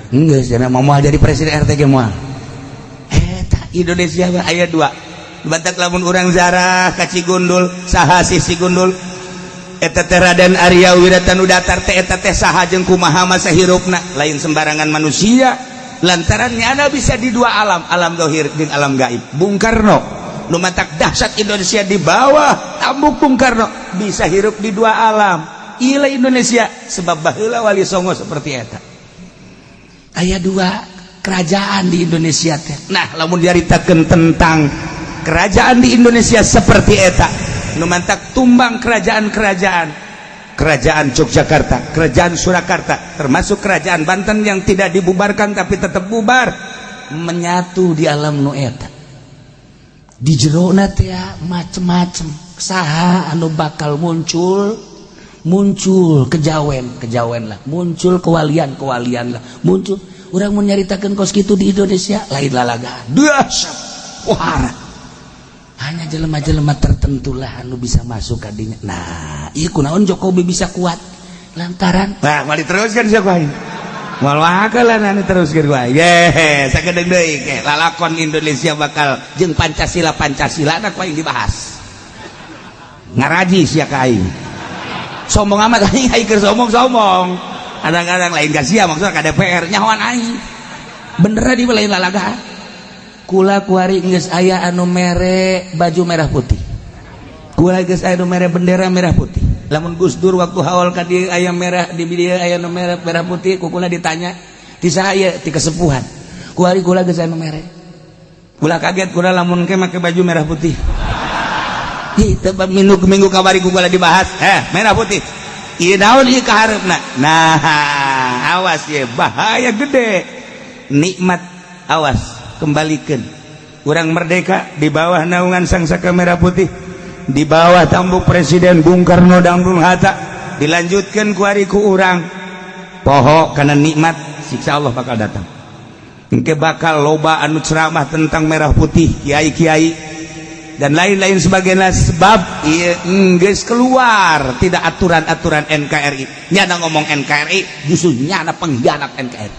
Geus cenah moal jadi presiden RT ge moal. Indonesia aya dua. Batak lamun urang zarah ka Cigundul, saha si Cigundul? Eta teh Raden Arya Wirata nu datar teh eta teh saha jeung kumaha masa hirupna? Lain sembarangan manusia. Lantaran nyana bisa di dua alam, alam zahir jeung alam gaib. Bung Karno nu matak dahsyat Indonesia di bawah tambuk Bung Karno bisa hirup di dua alam. Ieu Indonesia sebab baheula Wali Songo seperti eta. Aya dua kerajaan di Indonesia teh. Nah, lamun diaritakeun tentang kerajaan di Indonesia seperti eta, nu mantak tumbang kerajaan-kerajaan. Kerajaan Yogyakarta, kerajaan Surakarta, termasuk kerajaan Banten yang tidak dibubarkan tapi tetap bubar, menyatu di alam nu eta. Di jerona teh macem-macem saha anu bakal muncul kejawen lah, muncul kewalian lah, muncul. Urang mun nyaritakeun kos kitu di Indonesia lain lalagaan. Dahsyat. Wah. Hanya jelema-jelema tertentu lah anu bisa masuk ka dinya. Nah, ieu kunaon Jokowi bisa kuat? Lantaran mari teruskeun sia kuaing. Moal wakelan anu teruskeun kuaing. Ye, sakedeung deui ke lalakon Indonesia bakal jeung Pancasila na kuaing dibahas. Ngaraji sia ka aing. Sombong amat aing keur sombong. Kadang-kadang lain gasia maksudnya ka DPR nyahoan aing. Bener di lain lalaga. Kula kuari geus aya anu mere baju merah putih. Kula geus aya anu mere bendera merah putih. Lamun Gus Dur waktu haul ka dieu aya merah di dieu aya anu merah putih, kula ditanya, "Ti saha ieu?" Ti kesepuhan. Kuari kula geus aya anu mere. Kula kaget kula lamun ke make baju merah putih. Hi, teu minggu kamari kula dibahas. Merah putih. Ieu naon ieu kaharepna? Nah, awas ye, bahaya gede. Nikmat awas kembalikan. Urang merdeka di bawah naungan Sang Saka Merah Putih, di bawah tambuk Presiden Bung Karno dan Bung Hatta, dilanjutkan kuari ku urang. Poho karena nikmat siksa Allah bakal datang. Engke bakal loba anu ceramah tentang merah putih, kiai-kiai dan lain-lain sebagainya sebab geus keluar tidak aturan-aturan NKRI. Nyana ngomong NKRI justru nyana pengkhianat NKRI.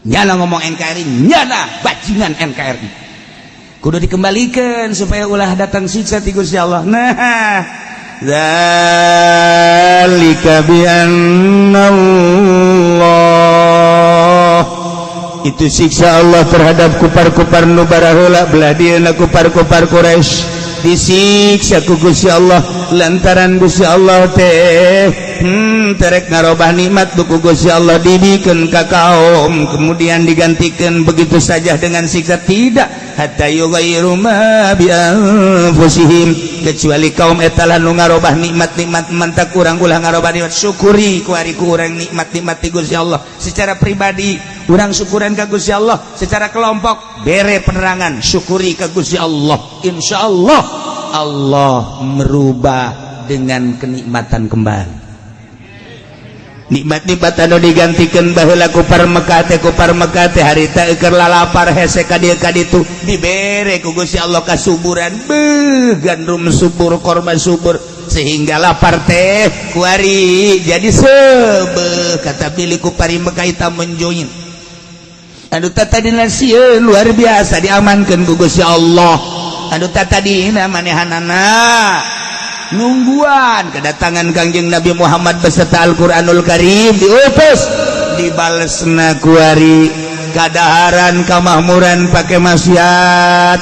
Nyana ngomong NKRI nyana bajingan NKRI. Kudu dikembalikan supaya ulah datang siksa ti Gusti Allah. Nah, dzalika bi annallah, itu siksa Allah terhadap kupar-kupar nu baraheula belah dieuna kupar-kupar Quraisy disiksa ku Gusti Allah lantaran Gusti Allah teh terek ngarobah nikmat ku Gusti Allah dibikeun ka kaum kemudian digantikan begitu saja dengan siksa tidak hatta yughayyiru ma bi anfusihim kecuali kaum eta lah nu ngarobah nikmat-nikmat mantak urang ulah ngarobah nikmat syukuri ku ari ku urang nikmat-nikmat ti Gusti Allah secara pribadi urang syukuran ka Gusti Allah secara kelompok bere penerangan syukuri ka Gusti Allah insyaallah Allah merubah dengan kenikmatan kembali. Nikmat-nikmat anu digantikan baheula kupar Mekah teh harita keur lalapar hese ka dieu ka ditu dibere ku Gusti Allah kasuburan gandum subur korma subur sehingga lapar teh kuari jadi sebeuh kata pilih kupari Mekah eta menjoin anu tatadina sieun luar biasa diamankeun ku Gusti Allah anu tatadina manehanana nungguan kedatangan Kangjeng Nabi Muhammad beserta Al-Qur'anul Karim diutus dibalesna kuari kadaharan kamakmuran pakai maksiat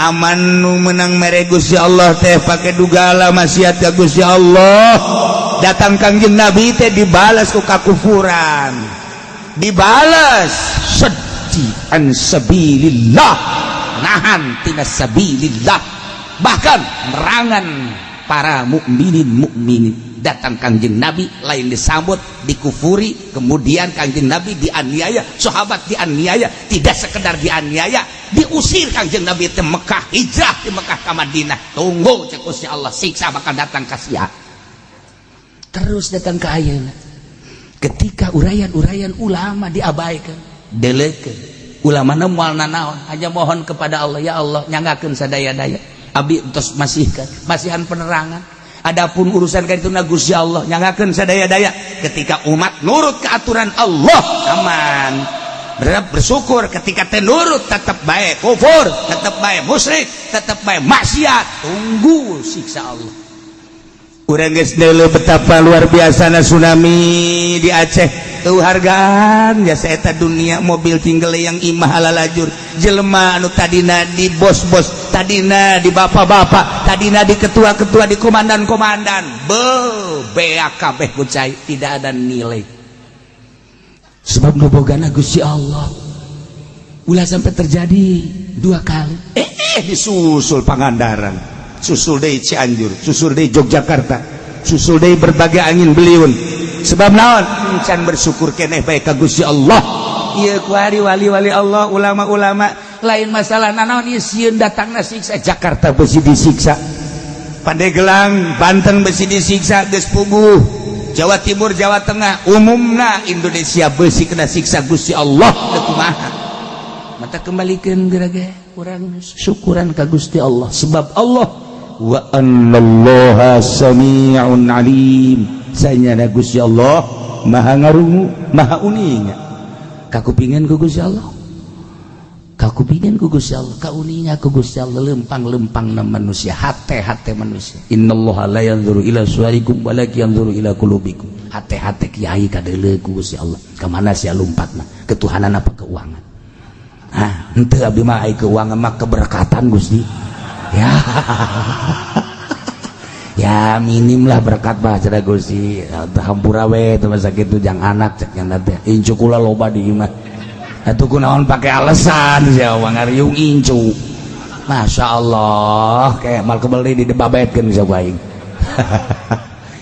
aman nu menang mere Gusti Allah teh pakai dugala maksiat ka Gusti Allah datang Kangjeng Nabi teh dibalas ku kakufuran dibalas sedih an sabilillah nahan tina sabilillah bahkan merangan para mukminin datang Kangjeng Nabi lain disambut dikufuri kemudian Kangjeng Nabi dianiaya sahabat dianiaya tidak sekedar dianiaya diusir Kangjeng Nabi ke Mekah hijrah di Mekah ke Madinah tunggu cek Gusti Allah siksa bakal datang ka sia terus datang ke ayeuna ketika urayan-urayan ulama diabaikan delekeun ulama na moal nanaon hanya mohon kepada Allah ya Allah nyanggakeun sadaya-daya abdi entos masihan penerangan adapun urusan ka dituna Gusti Allah nyanggakeun sadaya-daya ketika umat nurut ke aturan Allah aman bersyukur ketika teh nurut tetap baik kufur tetap baik musyrik tetap baik maksiat tunggu siksa Allah urang geus deuleu betapa luar biasana tsunami di Aceh tuh hargaan jasa eta dunia mobil tinggal yang imah ala lajur jelema anu tadina di bos-bos tadina di bapak-bapak tadina di ketua-ketua di komandan-komandan beak kabeh kucai tidak ada nilai sebab nubogana Gusti Allah ulah sampai terjadi 2 kali disusul Pangandaran susul deui Cianjur susul deui Yogyakarta susul deui berbagai angin beliun sebab naon can bersyukur keneh bae ka Gusti Allah ieu ku ari wali-wali Allah ulama-ulama lain masalah naon ieu sieun datangna siksa Jakarta besi disiksa Pandeglang Banten besi disiksa geus puguh Jawa Timur Jawa Tengah umumna Indonesia besi kena siksa Gusti Allah teu kumaha mata kembalikeun gerage urang syukuran ka Gusti Allah sebab Allah wa annallaha sami'un alim sanyana Gusti Allah maha ngarungu maha uninga kakupingan ku Gusti Allah kakupingan ku Gusti Allah kauninga ku Gusti Allah lempang-lempang na manusia hate-hate manusia innallaha la yanzuru ila suwarikum walakin yanzuru ila qulubikum hate-hate kiai kadeuleu ku Gusti Allah ka mana sia lompatna ketuhanan apa keuangan henteu abdi mah ai keuangan mah keberkatan Gusti ya ya minim lah berkat bah cenah Gusti hampura we teu sakitu jang anak cek nya teh incu kula loba di imah atuh kunaon pake alasan sia ngariung incu masyaallah kayak mal kebeli di babetkeun sia aing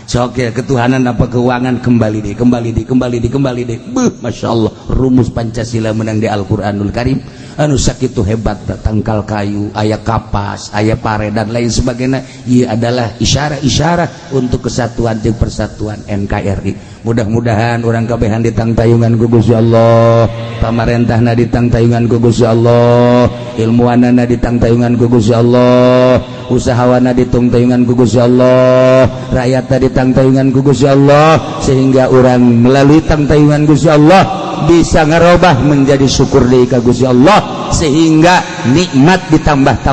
sok ya ketuhanan apa keuangan kembali deh masyaallah rumus Pancasila menang di Al-Qur'anul Karim anu sakitu hebat tangkal kayu aya kapas aya pare dan lain sebagainya ieu adalah isyarah untuk kesatuan jeung persatuan NKRI mudah-mudahan urang kabehan ditangtayungan ku Gusti Allah pamarentahna ditangtayungan ku Gusti Allah ilmuanana ditangtayungan ku Gusti Allah usahawana ditangtayungan ku Gusti Allah rakyatna ditangtayungan ku Gusti Allah sehingga urang melalui tangtayungan Gusti Allah bisa ngerubah menjadi syukur deui ka Gusti Allah sehingga nikmat ditambah